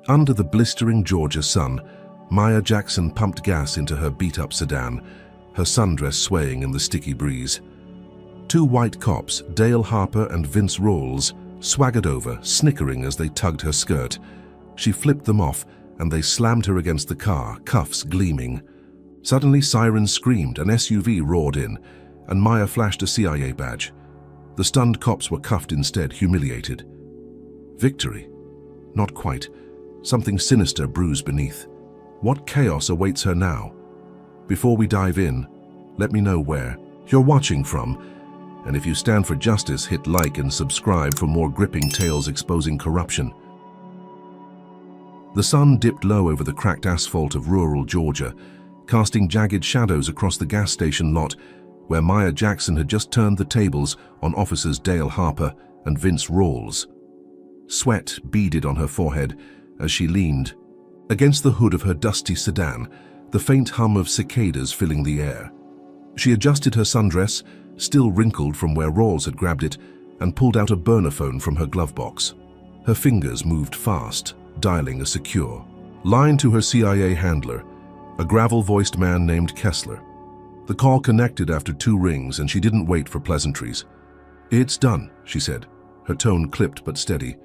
Under the blistering Georgia sun, Maya Jackson pumped gas into her beat-up sedan, her sundress swaying in the sticky breeze. Two white cops, Dale Harper and Vince Rawls, swaggered over, snickering as they tugged her skirt. She flipped them off, and they slammed her against the car, cuffs gleaming. Suddenly, sirens screamed, an SUV roared in, and Maya flashed a CIA badge. The stunned cops were cuffed instead, humiliated. Victory? Not quite. Something sinister brews beneath. What chaos awaits her now? Before we dive in, let me know where you're watching from, and if you stand for justice, hit like and subscribe for more gripping tales exposing corruption. The sun dipped low over the cracked asphalt of rural Georgia, casting jagged shadows across the gas station lot where Maya Jackson had just turned the tables on officers Dale Harper and Vince Rawls. Sweat beaded on her forehead as she leaned against the hood of her dusty sedan, the faint hum of cicadas filling the air. She adjusted her sundress, still wrinkled from where Rawls had grabbed it, and pulled out a burner phone from her glove box. Her fingers moved fast, dialing a secure line to her CIA handler, a gravel-voiced man named Kessler. The call connected after 2 rings, and she didn't wait for pleasantries. "It's done," she said, her tone clipped but steady.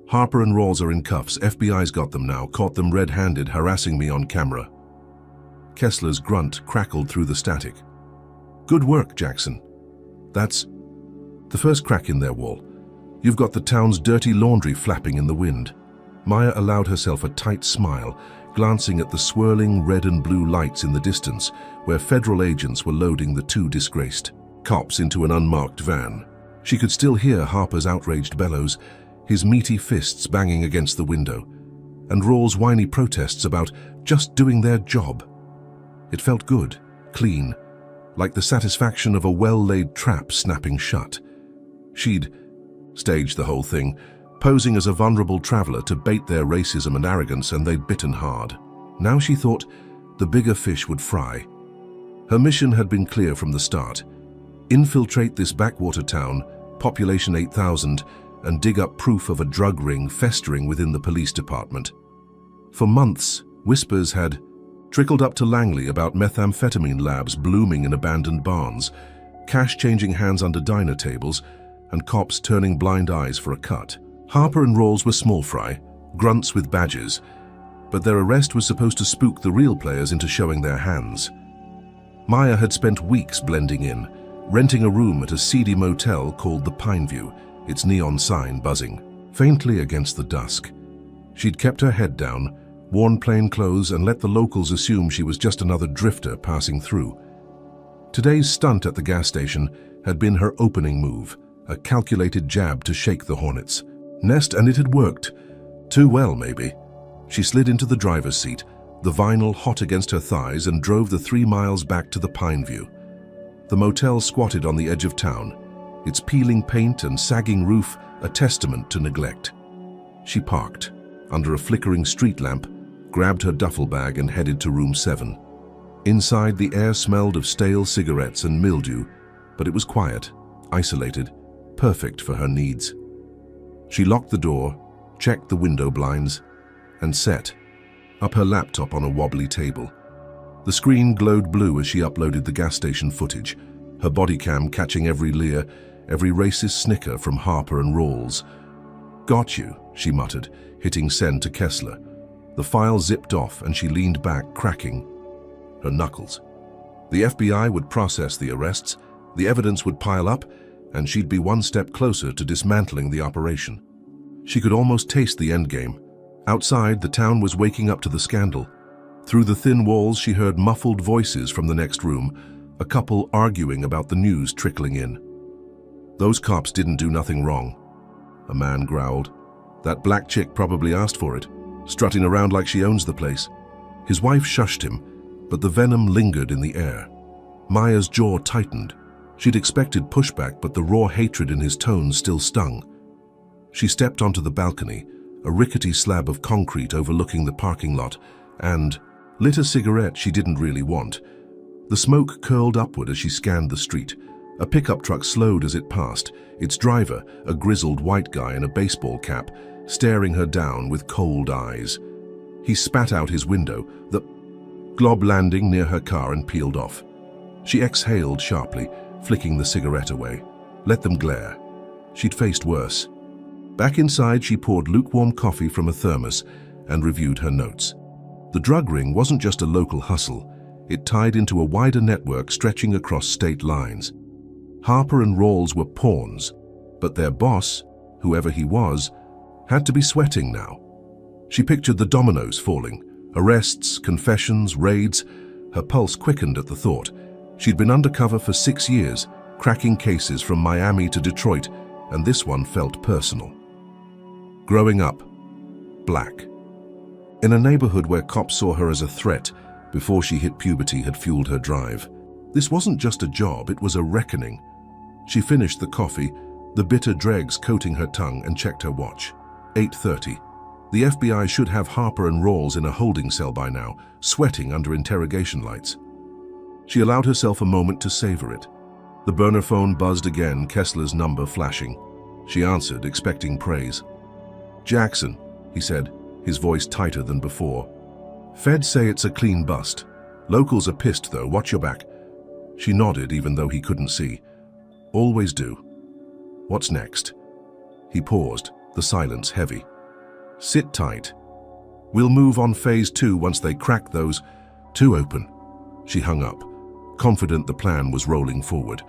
"Harper and Rawls are in cuffs. FBI's got them now, caught them red-handed harassing me on camera." Kessler's grunt crackled through the static. "Good work, Jackson. That's the first crack in their wall. You've got the town's dirty laundry flapping in the wind." Maya allowed herself a tight smile, glancing at the swirling red and blue lights in the distance where federal agents were loading the 2 disgraced cops into an unmarked van. She could still hear Harper's outraged bellows, his meaty fists banging against the window, and Rawls' whiny protests about just doing their job. It felt good, clean, like the satisfaction of a well-laid trap snapping shut. She'd staged the whole thing, posing as a vulnerable traveler to bait their racism and arrogance, and they'd bitten hard. Now she thought the bigger fish would fry. Her mission had been clear from the start: infiltrate this backwater town, population 8,000, and dig up proof of a drug ring festering within the police department. For months, whispers had trickled up to Langley about methamphetamine labs blooming in abandoned barns, cash changing hands under diner tables, and cops turning blind eyes for a cut. Harper and Rawls were small fry, grunts with badges, but their arrest was supposed to spook the real players into showing their hands. Maya had spent weeks blending in, renting a room at a seedy motel called the Pineview, its neon sign buzzing faintly against the dusk. She'd kept her head down, worn plain clothes, and let the locals assume she was just another drifter passing through. Today's stunt at the gas station had been her opening move, a calculated jab to shake the hornets' nest, and it had worked. Too well, maybe. She slid into the driver's seat, the vinyl hot against her thighs, and drove the 3 miles back to the Pineview. The motel squatted on the edge of town, its peeling paint and sagging roof a testament to neglect. She parked under a flickering street lamp, grabbed her duffel bag, and headed to room 7. Inside, the air smelled of stale cigarettes and mildew, but it was quiet, isolated, perfect for her needs. She locked the door, checked the window blinds, and set up her laptop on a wobbly table. The screen glowed blue as she uploaded the gas station footage, her body cam catching every leer, every racist snicker from Harper and Rawls. "Got you," she muttered, hitting send to Kessler. The file zipped off and she leaned back, cracking her knuckles. The FBI would process the arrests, the evidence would pile up, and she'd be one step closer to dismantling the operation. She could almost taste the endgame. Outside, the town was waking up to the scandal. Through the thin walls, she heard muffled voices from the next room, a couple arguing about the news trickling in. "Those cops didn't do nothing wrong," a man growled. "That black chick probably asked for it, strutting around like she owns the place." His wife shushed him, but the venom lingered in the air. Maya's jaw tightened. She'd expected pushback, but the raw hatred in his tone still stung. She stepped onto the balcony, a rickety slab of concrete overlooking the parking lot, and lit a cigarette she didn't really want. The smoke curled upward as she scanned the street. A pickup truck slowed as it passed, its driver, a grizzled white guy in a baseball cap, staring her down with cold eyes. He spat out his window, the glob landing near her car, and peeled off. She exhaled sharply, flicking the cigarette away. Let them glare. She'd faced worse. Back inside, she poured lukewarm coffee from a thermos and reviewed her notes. The drug ring wasn't just a local hustle. It tied into a wider network stretching across state lines. Harper and Rawls were pawns, but their boss, whoever he was, had to be sweating now. She pictured the dominoes falling, arrests, confessions, raids. Her pulse quickened at the thought. She'd been undercover for 6 years, cracking cases from Miami to Detroit, and this one felt personal. Growing up, black. In a neighborhood where cops saw her as a threat before she hit puberty had fueled her drive. This wasn't just a job, it was a reckoning. She finished the coffee, the bitter dregs coating her tongue, and checked her watch. 8:30. The FBI should have Harper and Rawls in a holding cell by now, sweating under interrogation lights. She allowed herself a moment to savor it. The burner phone buzzed again, Kessler's number flashing. She answered, expecting praise. "Jackson," he said, his voice tighter than before. "Feds say it's a clean bust. Locals are pissed though, watch your back." She nodded even though he couldn't see. "Always do. What's next?" He paused, the silence heavy. "Sit tight. We'll move on phase 2 once they crack those 2 open." She hung up, confident the plan was rolling forward.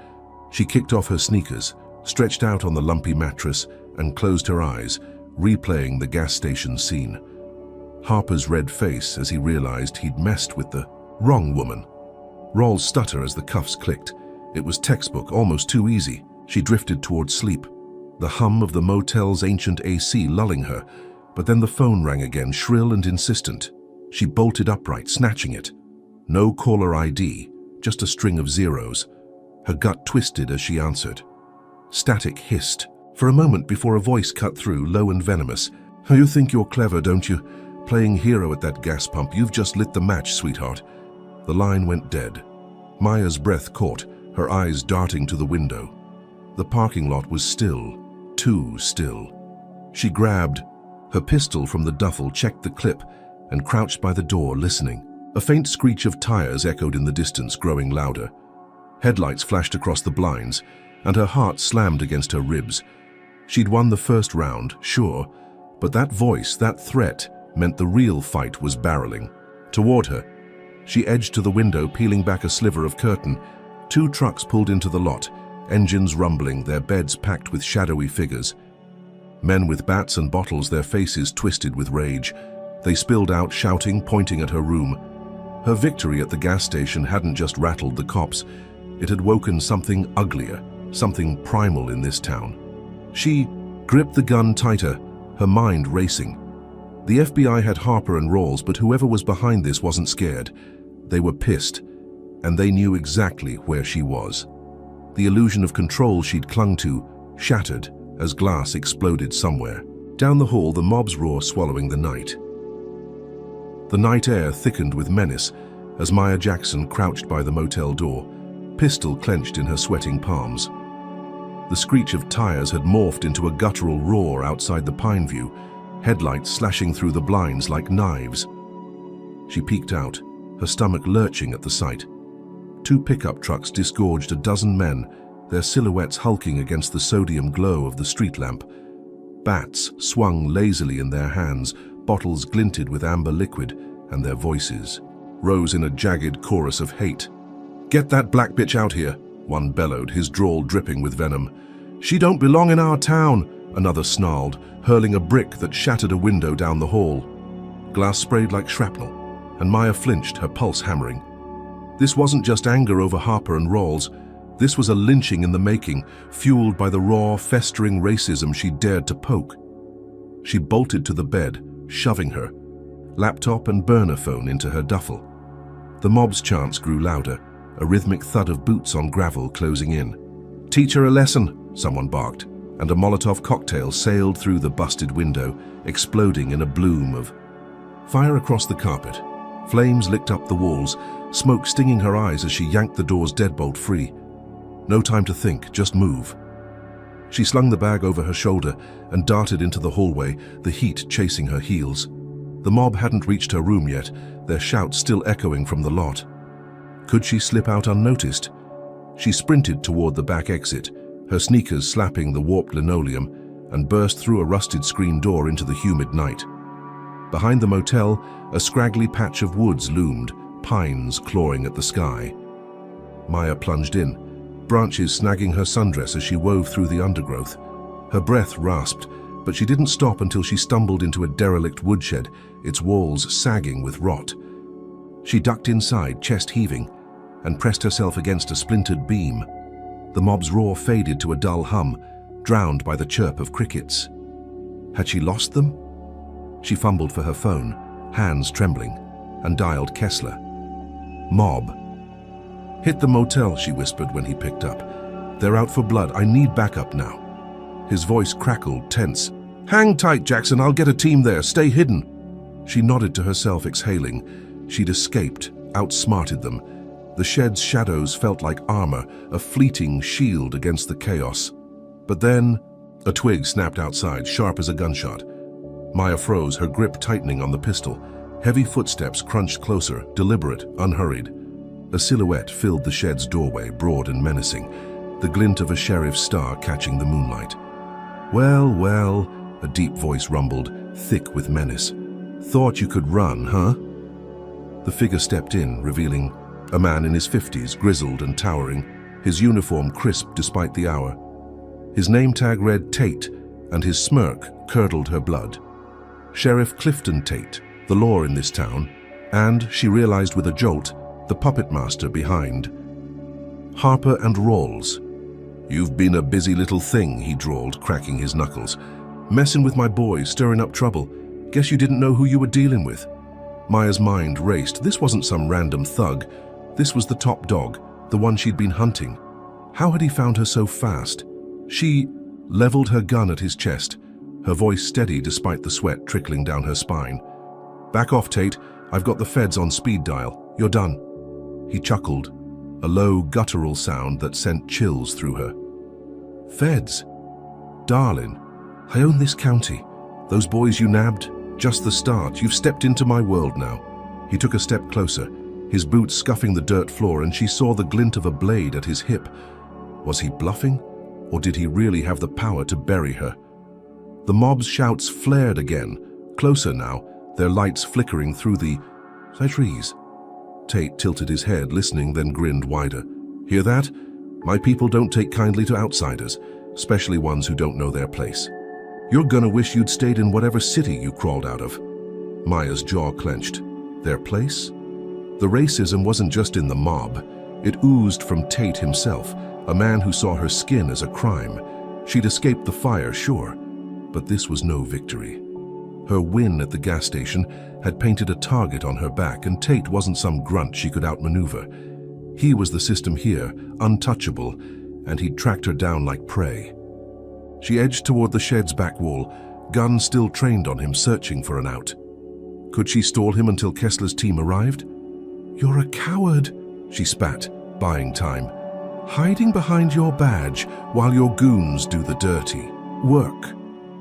She kicked off her sneakers, stretched out on the lumpy mattress, and closed her eyes, replaying the gas station scene. Harper's red face as he realized he'd messed with the wrong woman. Rawls' stutter as the cuffs clicked. It was textbook, almost too easy. She drifted towards sleep, the hum of the motel's ancient AC lulling her, but then the phone rang again, shrill and insistent. She bolted upright, snatching it. No caller ID, just a string of zeros. Her gut twisted as she answered. Static hissed, for a moment before a voice cut through, low and venomous. "You think you're clever, don't you? Playing hero at that gas pump. You've just lit the match, sweetheart." The line went dead. Maya's breath caught, her eyes darting to the window. The parking lot was still, too still. She grabbed her pistol from the duffel, checked the clip, and crouched by the door, listening. A faint screech of tires echoed in the distance, growing louder. Headlights flashed across the blinds, and her heart slammed against her ribs. She'd won the first round, sure, but that voice, that threat, meant the real fight was barreling. Toward her, she edged to the window, peeling back a sliver of curtain. 2 trucks pulled into the lot, engines rumbling, their beds packed with shadowy figures. Men with bats and bottles, their faces twisted with rage. They spilled out, shouting, pointing at her room. Her victory at the gas station hadn't just rattled the cops. It had woken something uglier, something primal in this town. She gripped the gun tighter, her mind racing. The FBI had Harper and Rawls, but whoever was behind this wasn't scared. They were pissed, and they knew exactly where she was. The illusion of control she'd clung to shattered as glass exploded somewhere. Down the hall, the mob's roar swallowing the night. The night air thickened with menace as Maya Jackson crouched by the motel door, pistol clenched in her sweating palms. The screech of tires had morphed into a guttural roar outside the Pineview, headlights slashing through the blinds like knives. She peeked out, her stomach lurching at the sight. 2 pickup trucks disgorged a dozen men, their silhouettes hulking against the sodium glow of the street lamp. Bats swung lazily in their hands, bottles glinted with amber liquid, and their voices rose in a jagged chorus of hate. "Get that black bitch out here," one bellowed, his drawl dripping with venom. "She don't belong in our town," another snarled, hurling a brick that shattered a window down the hall. Glass sprayed like shrapnel, and Maya flinched, her pulse hammering. This wasn't just anger over Harper and Rawls. This was a lynching in the making, fueled by the raw, festering racism she dared to poke. She bolted to the bed, shoving her laptop and burner phone into her duffel. The mob's chants grew louder, a rhythmic thud of boots on gravel closing in. "Teach her a lesson," someone barked, and a Molotov cocktail sailed through the busted window, exploding in a bloom of fire across the carpet. Flames licked up the walls, smoke stinging her eyes as she yanked the door's deadbolt free. No time to think, just move. She slung the bag over her shoulder and darted into the hallway, the heat chasing her heels. The mob hadn't reached her room yet, their shouts still echoing from the lot. Could she slip out unnoticed? She sprinted toward the back exit, her sneakers slapping the warped linoleum, and burst through a rusted screen door into the humid night. Behind the motel, a scraggly patch of woods loomed, pines clawing at the sky. Maya plunged in, branches snagging her sundress as she wove through the undergrowth. Her breath rasped, but she didn't stop until she stumbled into a derelict woodshed, its walls sagging with rot. She ducked inside, chest heaving, and pressed herself against a splintered beam. The mob's roar faded to a dull hum, drowned by the chirp of crickets. Had she lost them? She fumbled for her phone, hands trembling, and dialed Kessler. "Mob." "Hit the motel," she whispered when he picked up. "They're out for blood. I need backup now." His voice crackled, tense. "Hang tight, Jackson. I'll get a team there. Stay hidden." She nodded to herself, exhaling. She'd escaped, outsmarted them. The shed's shadows felt like armor, a fleeting shield against the chaos. But then, a twig snapped outside, sharp as a gunshot. Maya froze, her grip tightening on the pistol. Heavy footsteps crunched closer, deliberate, unhurried. A silhouette filled the shed's doorway, broad and menacing, the glint of a sheriff's star catching the moonlight. "Well, well," a deep voice rumbled, thick with menace. "Thought you could run, huh?" The figure stepped in, revealing a man in his 50s, grizzled and towering, his uniform crisp despite the hour. His name tag read Tate, and his smirk curdled her blood. Sheriff Clifton Tate, the law in this town, and, she realized with a jolt, the puppet master behind. Harper and Rawls. "You've been a busy little thing," he drawled, cracking his knuckles. "Messing with my boys, stirring up trouble. Guess you didn't know who you were dealing with." Maya's mind raced. This wasn't some random thug. This was the top dog, the one she'd been hunting. How had he found her so fast? She leveled her gun at his chest, her voice steady despite the sweat trickling down her spine. "Back off, Tate. I've got the feds on speed dial. You're done." He chuckled, a low, guttural sound that sent chills through her. "Feds? Darling, I own this county. Those boys you nabbed? Just the start. You've stepped into my world now." He took a step closer, his boots scuffing the dirt floor, and she saw the glint of a blade at his hip. Was he bluffing? Or did he really have the power to bury her? The mob's shouts flared again, closer now, their lights flickering through the trees. Tate tilted his head, listening, then grinned wider. "Hear that? My people don't take kindly to outsiders, especially ones who don't know their place. You're gonna wish you'd stayed in whatever city you crawled out of." Maya's jaw clenched. Their place? The racism wasn't just in the mob. It oozed from Tate himself, a man who saw her skin as a crime. She'd escaped the fire, sure, but this was no victory. Her win at the gas station had painted a target on her back, and Tate wasn't some grunt she could outmaneuver. He was the system here, untouchable, and he'd tracked her down like prey. She edged toward the shed's back wall, gun still trained on him, searching for an out. Could she stall him until Kessler's team arrived? "You're a coward," she spat, buying time. "Hiding behind your badge while your goons do the dirty work."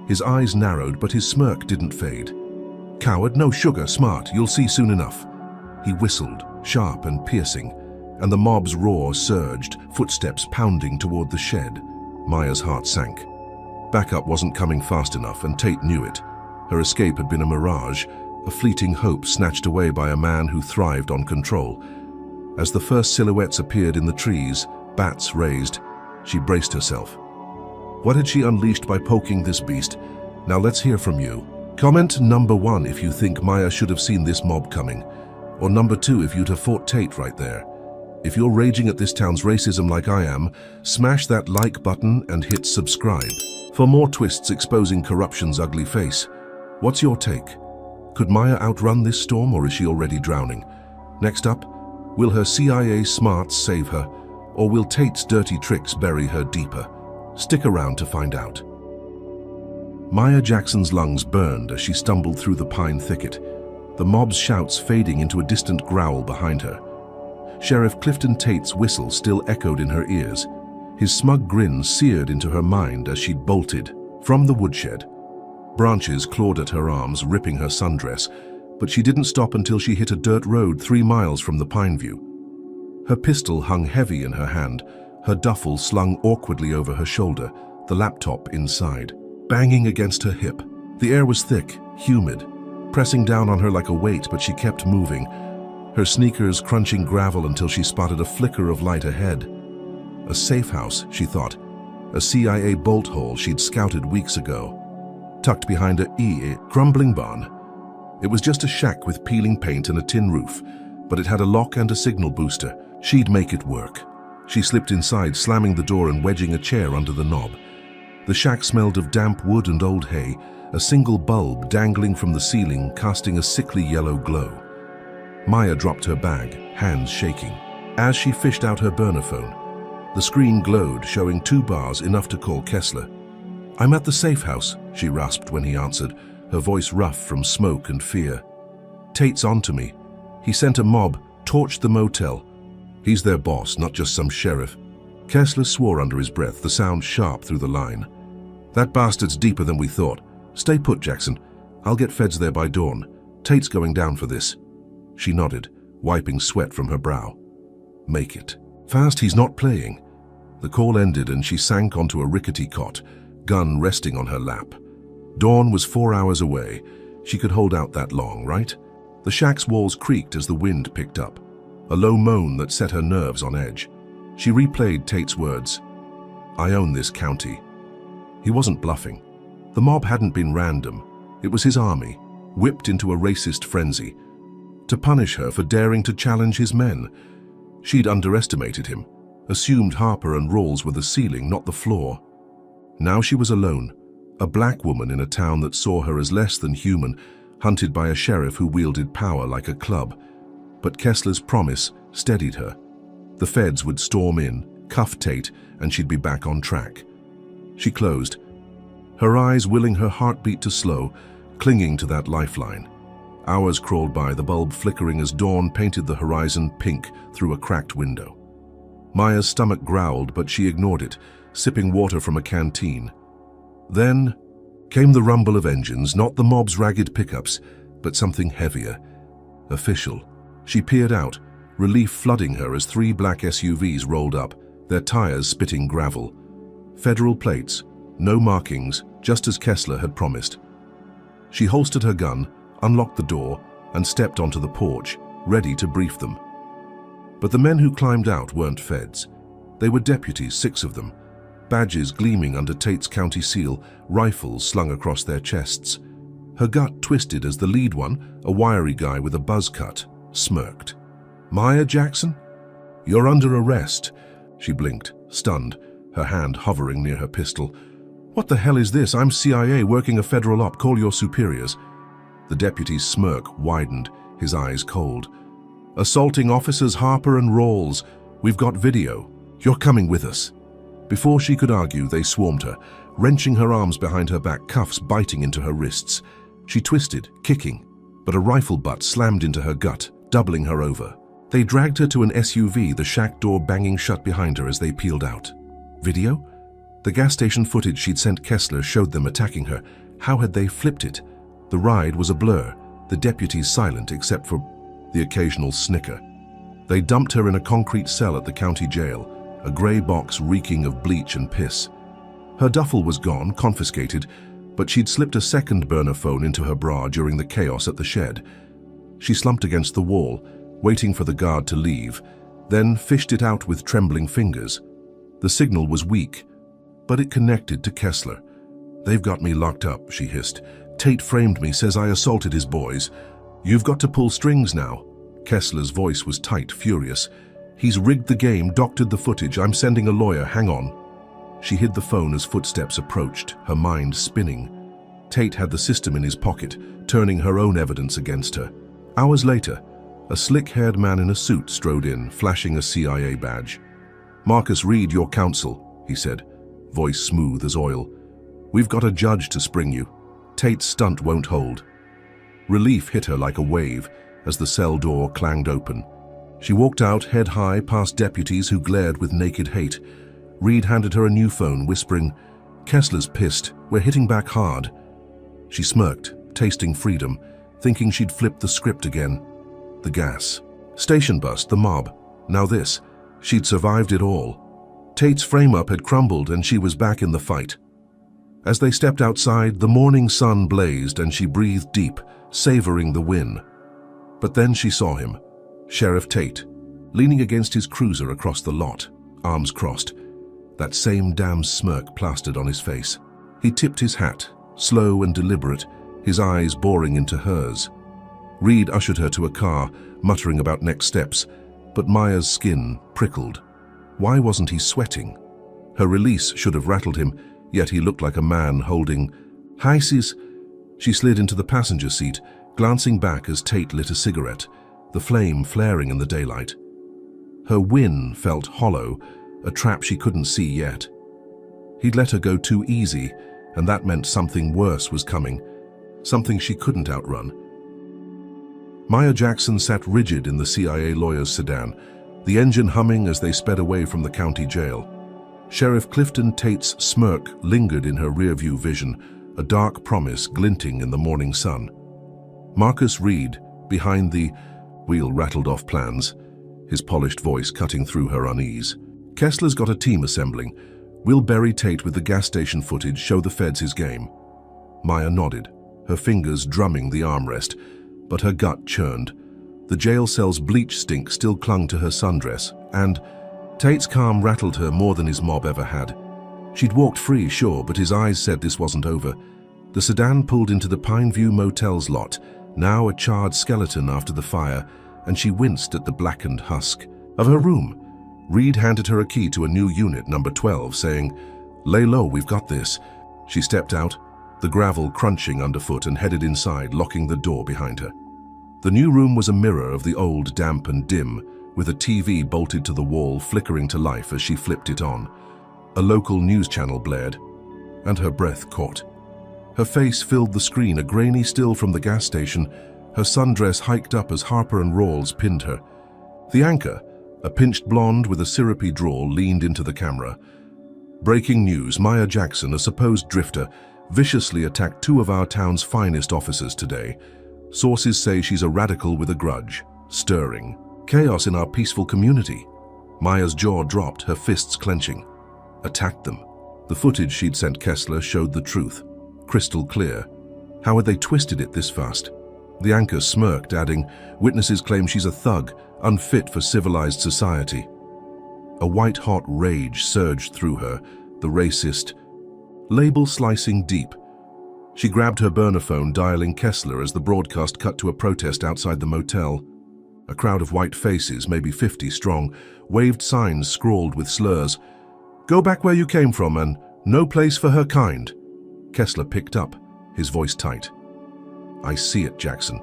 His eyes narrowed, but his smirk didn't fade. "Coward? No sugar, smart, you'll see soon enough." He whistled, sharp and piercing, and the mob's roar surged, footsteps pounding toward the shed. Maya's heart sank. Backup wasn't coming fast enough, and Tate knew it. Her escape had been a mirage, a fleeting hope snatched away by a man who thrived on control. As the first silhouettes appeared in the trees, bats raised, she braced herself. What had she unleashed by poking this beast? Now let's hear from you. Comment number 1 if you think Maya should have seen this mob coming, or number 2 if you'd have fought Tate right there. If you're raging at this town's racism like I am, smash that like button and hit subscribe. For more twists exposing corruption's ugly face. What's your take? Could Maya outrun this storm, or is she already drowning? Next up, will her CIA smarts save her, or will Tate's dirty tricks bury her deeper? Stick around to find out. Maya Jackson's lungs burned as she stumbled through the pine thicket, the mob's shouts fading into a distant growl behind her. Sheriff Clifton Tate's whistle still echoed in her ears. His smug grin seared into her mind as she bolted from the woodshed. Branches clawed at her arms, ripping her sundress, but she didn't stop until she hit a dirt road 3 miles from the Pineview. Her pistol hung heavy in her hand, her duffel slung awkwardly over her shoulder, the laptop inside, banging against her hip. The air was thick, humid, pressing down on her like a weight, but she kept moving, her sneakers crunching gravel until she spotted a flicker of light ahead. A safe house, she thought, a CIA bolt hole she'd scouted weeks ago. Tucked behind a crumbling barn. It was just a shack with peeling paint and a tin roof, but it had a lock and a signal booster. She'd make it work. She slipped inside, slamming the door and wedging a chair under the knob. The shack smelled of damp wood and old hay, a single bulb dangling from the ceiling, casting a sickly yellow glow. Maya dropped her bag, hands shaking. As she fished out her burner phone, the screen glowed, showing 2 bars, enough to call Kessler. "I'm at the safe house," she rasped when he answered, her voice rough from smoke and fear. "Tate's onto me. He sent a mob, torched the motel. He's their boss, not just some sheriff." Kessler swore under his breath, the sound sharp through the line. "That bastard's deeper than we thought. Stay put, Jackson. I'll get feds there by dawn. Tate's going down for this." She nodded, wiping sweat from her brow. "Make it. Fast, he's not playing." The call ended and she sank onto a rickety cot, gun resting on her lap. Dawn was 4 hours away. She could hold out that long, right? The shack's walls creaked as the wind picked up, a low moan that set her nerves on edge. She replayed Tate's words. "I own this county." He wasn't bluffing. The mob hadn't been random. It was his army, whipped into a racist frenzy, to punish her for daring to challenge his men. She'd underestimated him, assumed Harper and Rawls were the ceiling, not the floor. Now she was alone, a black woman in a town that saw her as less than human, hunted by a sheriff who wielded power like a club. But Kessler's promise steadied her. The feds would storm in, cuff Tate, and she'd be back on track. She closed, her eyes willing her heartbeat to slow, clinging to that lifeline. Hours crawled by, the bulb flickering as dawn painted the horizon pink through a cracked window. Maya's stomach growled, but she ignored it, sipping water from a canteen. Then came the rumble of engines, not the mob's ragged pickups, but something heavier, official. She peered out, relief flooding her as 3 black SUVs rolled up, their tires spitting gravel. Federal plates, no markings, just as Kessler had promised. She holstered her gun, unlocked the door, and stepped onto the porch, ready to brief them. But the men who climbed out weren't feds. They were deputies, 6 of them, badges gleaming under Tate's county seal, rifles slung across their chests. Her gut twisted as the lead one, a wiry guy with a buzz cut, smirked. "Maya Jackson? You're under arrest." She blinked, stunned, her hand hovering near her pistol. "What the hell is this? I'm CIA working a federal op. Call your superiors." The deputy's smirk widened, his eyes cold. "Assaulting officers Harper and Rawls. We've got video. You're coming with us." Before she could argue, they swarmed her, wrenching her arms behind her back, cuffs biting into her wrists. She twisted, kicking, but a rifle butt slammed into her gut, doubling her over. They dragged her to an SUV, the shack door banging shut behind her as they peeled out. Video? The gas station footage she'd sent Kessler showed them attacking her. How had they flipped it? The ride was a blur, the deputies silent except for the occasional snicker. They dumped her in a concrete cell at the county jail, a grey box reeking of bleach and piss. Her duffel was gone, confiscated, but she'd slipped a second burner phone into her bra during the chaos at the shed. She slumped against the wall, waiting for the guard to leave, then fished it out with trembling fingers. The signal was weak, but it connected to Kessler. "They've got me locked up," she hissed. "Tate framed me, says I assaulted his boys. You've got to pull strings now." Kessler's voice was tight, furious. "He's rigged the game, doctored the footage. I'm sending a lawyer, hang on." She hid the phone as footsteps approached, her mind spinning. Tate had the system in his pocket, turning her own evidence against her. Hours later, a slick-haired man in a suit strode in, flashing a CIA badge. "Marcus Reed, your counsel," he said, voice smooth as oil. "We've got a judge to spring you. Tate's stunt won't hold." Relief hit her like a wave as the cell door clanged open. She walked out, head high, past deputies who glared with naked hate. Reed handed her a new phone, whispering, "Kessler's pissed. We're hitting back hard." She smirked, tasting freedom, thinking she'd flipped the script again. The gas. Station bust, the mob. Now this. She'd survived it all. Tate's frame-up had crumbled and she was back in the fight. As they stepped outside, the morning sun blazed and she breathed deep, savoring the win. But then she saw him, Sheriff Tate, leaning against his cruiser across the lot, arms crossed, that same damn smirk plastered on his face. He tipped his hat, slow and deliberate, his eyes boring into hers. Reed ushered her to a car, muttering about next steps, but Maya's skin prickled. Why wasn't he sweating? Her release should have rattled him, yet he looked like a man holding... "Hi, sis." She slid into the passenger seat, glancing back as Tate lit a cigarette, the flame flaring in the daylight. Her win felt hollow, a trap she couldn't see yet. He'd let her go too easy, and that meant something worse was coming, something she couldn't outrun. Maya Jackson sat rigid in the CIA lawyer's sedan, the engine humming as they sped away from the county jail. Sheriff Clifton Tate's smirk lingered in her rearview vision, a dark promise glinting in the morning sun. Marcus Reed, behind the wheel rattled off plans, his polished voice cutting through her unease. "Kessler's got a team assembling. We'll bury Tate with the gas station footage, show the feds his game." Maya nodded, her fingers drumming the armrest, but her gut churned. The jail cell's bleach stink still clung to her sundress, and Tate's calm rattled her more than his mob ever had. She'd walked free, sure, but his eyes said this wasn't over. The sedan pulled into the Pineview Motel's lot, now a charred skeleton after the fire, and she winced at the blackened husk of her room. Reed handed her a key to a new unit, number 12, saying, "Lay low, we've got this." She stepped out, the gravel crunching underfoot, and headed inside, locking the door behind her. The new room was a mirror of the old, damp and dim, with a TV bolted to the wall, flickering to life as she flipped it on. A local news channel blared, and her breath caught. Her face filled the screen, a grainy still from the gas station, her sundress hiked up as Harper and Rawls pinned her. The anchor, a pinched blonde with a syrupy drawl, leaned into the camera. "Breaking news, Maya Jackson, a supposed drifter, viciously attacked two of our town's finest officers today. Sources say she's a radical with a grudge. Stirring. Chaos in our peaceful community." Maya's jaw dropped, her fists clenching. Attacked them. The footage she'd sent Kessler showed the truth. Crystal clear. How had they twisted it this fast? The anchor smirked, adding, "Witnesses claim she's a thug, unfit for civilized society." A white-hot rage surged through her, the racist label slicing deep. She grabbed her burner phone, dialing Kessler as the broadcast cut to a protest outside the motel. A crowd of white faces, maybe 50 strong, waved signs scrawled with slurs. "Go back where you came from," and "No place for her kind." Kessler picked up, his voice tight. "I see it, Jackson.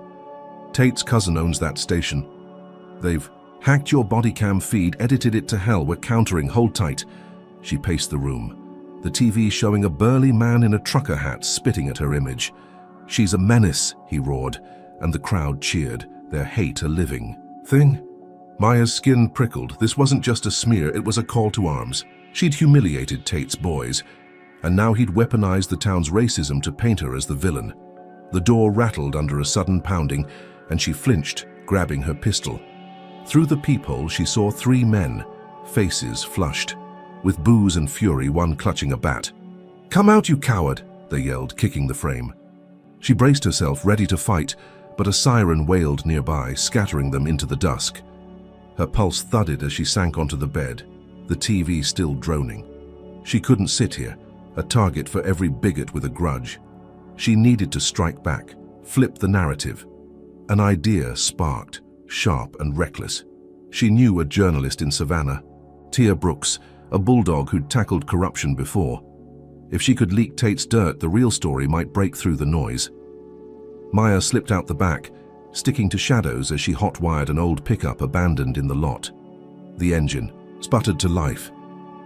Tate's cousin owns that station. They've hacked your body cam feed, edited it to hell. We're countering. Hold tight." She paced the room, the TV showing a burly man in a trucker hat spitting at her image. "She's a menace," he roared, and the crowd cheered, their hate a living thing. Maya's skin prickled. This wasn't just a smear, it was a call to arms. She'd humiliated Tate's boys, and now he'd weaponized the town's racism to paint her as the villain. The door rattled under a sudden pounding, and she flinched, grabbing her pistol. Through the peephole, she saw 3 men, faces flushed, with booze and fury, one clutching a bat. "Come out, you coward!" they yelled, kicking the frame. She braced herself, ready to fight, but a siren wailed nearby, scattering them into the dusk. Her pulse thudded as she sank onto the bed, the TV still droning. She couldn't sit here, a target for every bigot with a grudge. She needed to strike back, flip the narrative. An idea sparked, sharp and reckless. She knew a journalist in Savannah, Tia Brooks, a bulldog who'd tackled corruption before. If she could leak Tate's dirt, the real story might break through the noise. Maya slipped out the back, sticking to shadows as she hot-wired an old pickup abandoned in the lot. The engine sputtered to life,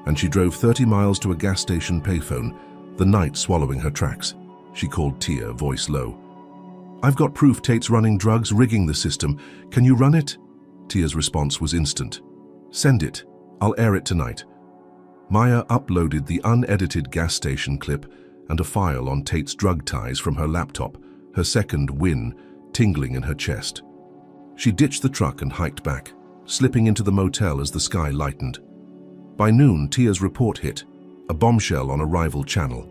and she drove 30 miles to a gas station payphone, the night swallowing her tracks. She called Tia, voice low. "I've got proof Tate's running drugs, rigging the system. Can you run it?" Tia's response was instant. "Send it. I'll air it tonight." Maya uploaded the unedited gas station clip and a file on Tate's drug ties from her laptop, her second win tingling in her chest. She ditched the truck and hiked back, slipping into the motel as the sky lightened. By noon, Tia's report hit, a bombshell on a rival channel.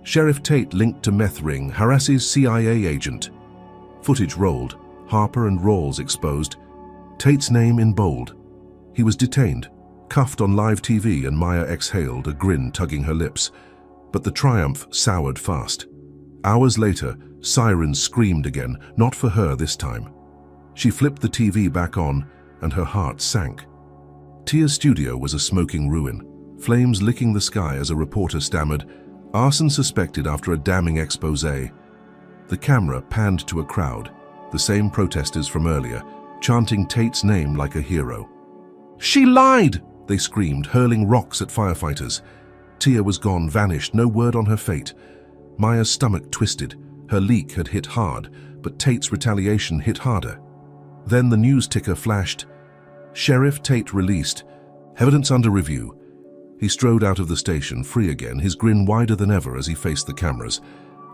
Sheriff Tate linked to meth ring harasses CIA agent. Footage rolled, Harper and Rawls exposed, Tate's name in bold. He was detained, cuffed on live TV, and Maya exhaled, a grin tugging her lips. But the triumph soured fast. Hours later, sirens screamed again, not for her this time. She flipped the TV back on, and her heart sank. Tia's studio was a smoking ruin, flames licking the sky as a reporter stammered, "Arson suspected after a damning exposé." The camera panned to a crowd, the same protesters from earlier, chanting Tate's name like a hero. "She lied!" they screamed, hurling rocks at firefighters. Tia was gone, vanished, no word on her fate. Maya's stomach twisted. Her leak had hit hard, but Tate's retaliation hit harder. Then the news ticker flashed. Sheriff Tate released. Evidence under review. He strode out of the station, free again, his grin wider than ever as he faced the cameras.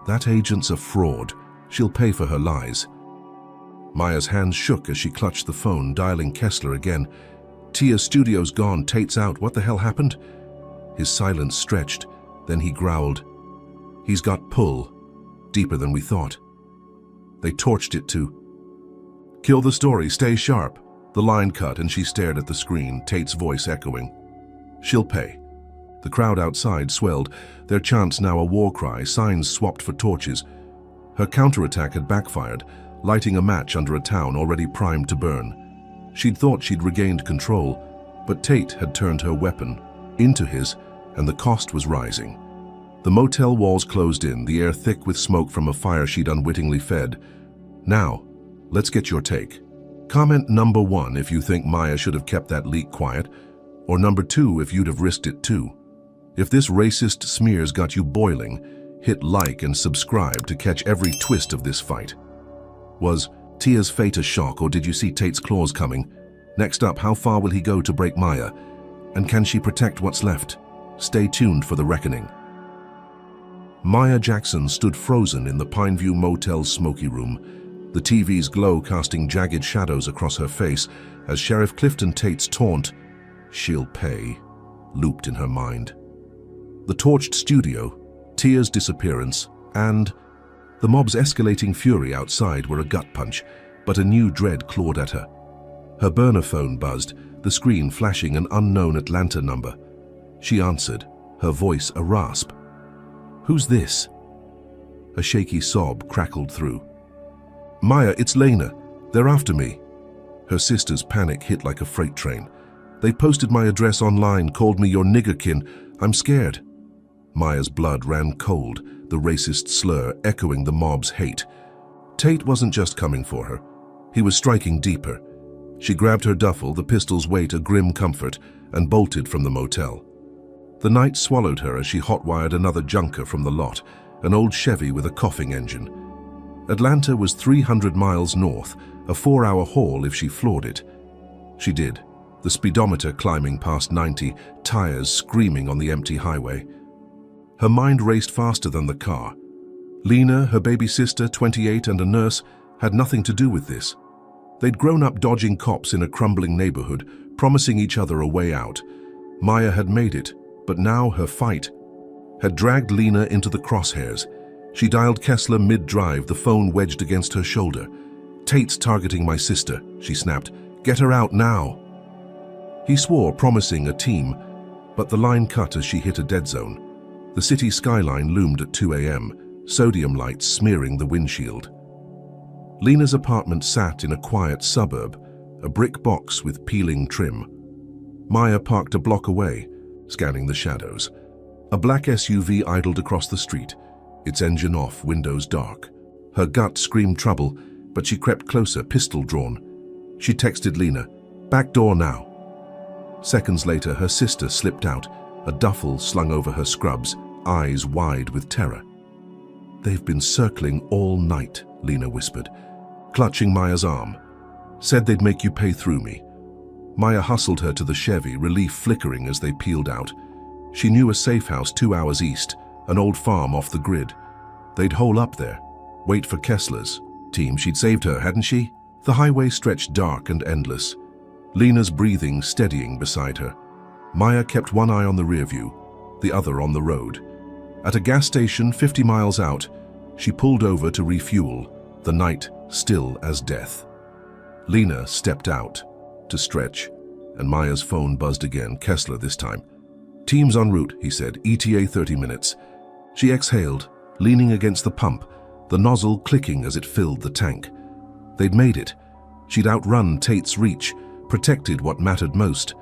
That agent's a fraud. She'll pay for her lies. Maya's hands shook as she clutched the phone, dialing Kessler again. "Tia's studio's gone, Tate's out. What the hell happened?" His silence stretched. Then he growled. "He's got pull. Deeper than we thought." They torched it to "Kill the story, stay sharp." The line cut and she stared at the screen, Tate's voice echoing. "She'll pay." The crowd outside swelled, their chants now a war cry, signs swapped for torches. Her counterattack had backfired, lighting a match under a town already primed to burn. She'd thought she'd regained control, but Tate had turned her weapon into his, and the cost was rising. The motel walls closed in, the air thick with smoke from a fire she'd unwittingly fed. "Now, let's get your take. Comment number 1 if you think Maya should have kept that leak quiet, or number 2 if you'd have risked it too. If this racist smear's got you boiling, hit like and subscribe to catch every twist of this fight. Was Tia's fate a shock, or did you see Tate's claws coming? Next up, how far will he go to break Maya? And can she protect what's left? Stay tuned for the reckoning. Maya Jackson stood frozen in the Pineview Motel's smoky room, the TV's glow casting jagged shadows across her face as Sheriff Clifton Tate's taunt, "She'll pay," looped in her mind. The torched studio, Tia's disappearance, and the mob's escalating fury outside were a gut punch, but a new dread clawed at her. Her burner phone buzzed, the screen flashing an unknown Atlanta number. She answered, her voice a rasp. "Who's this?" A shaky sob crackled through. "Maya, it's Lena. They're after me." Her sister's panic hit like a freight train. "They posted my address online, called me your niggerkin. I'm scared." Maya's blood ran cold, the racist slur echoing the mob's hate. Tate wasn't just coming for her. He was striking deeper. She grabbed her duffel, the pistol's weight a grim comfort, and bolted from the motel. The night swallowed her as she hotwired another junker from the lot, an old Chevy with a coughing engine. Atlanta was 300 miles north, a 4-hour haul if she floored it. She did, the speedometer climbing past 90, tires screaming on the empty highway. Her mind raced faster than the car. Lena, her baby sister, 28, and a nurse had nothing to do with this. They'd grown up dodging cops in a crumbling neighborhood, promising each other a way out. Maya had made it, but now her fight had dragged Lena into the crosshairs. She dialed Kessler mid-drive, the phone wedged against her shoulder. "Tate's targeting my sister," she snapped. "Get her out now." He swore, promising a team, but the line cut as she hit a dead zone. The city skyline loomed at 2 a.m., sodium lights smearing the windshield. Lena's apartment sat in a quiet suburb, a brick box with peeling trim. Maya parked a block away, scanning the shadows. A black SUV idled across the street, its engine off, windows dark. Her gut screamed trouble, but she crept closer, pistol drawn. She texted Lena, "Back door now." Seconds later, her sister slipped out, a duffel slung over her scrubs, eyes wide with terror. "They've been circling all night," Lena whispered, clutching Maya's arm. "Said they'd make you pay through me." Maya hustled her to the Chevy, relief flickering as they peeled out. She knew a safe house 2 hours east, an old farm off the grid. They'd hole up there, wait for Kessler's team. She'd saved her, hadn't she? The highway stretched dark and endless, Lena's breathing steadying beside her. Maya kept one eye on the rear view, the other on the road. At a gas station 50 miles out, she pulled over to refuel, the night still as death. Lena stepped out to stretch, and Maya's phone buzzed again, Kessler this time. "Team's en route," he said, "ETA 30 minutes. She exhaled, leaning against the pump, the nozzle clicking as it filled the tank. They'd made it. She'd outrun Tate's reach, protected what mattered most.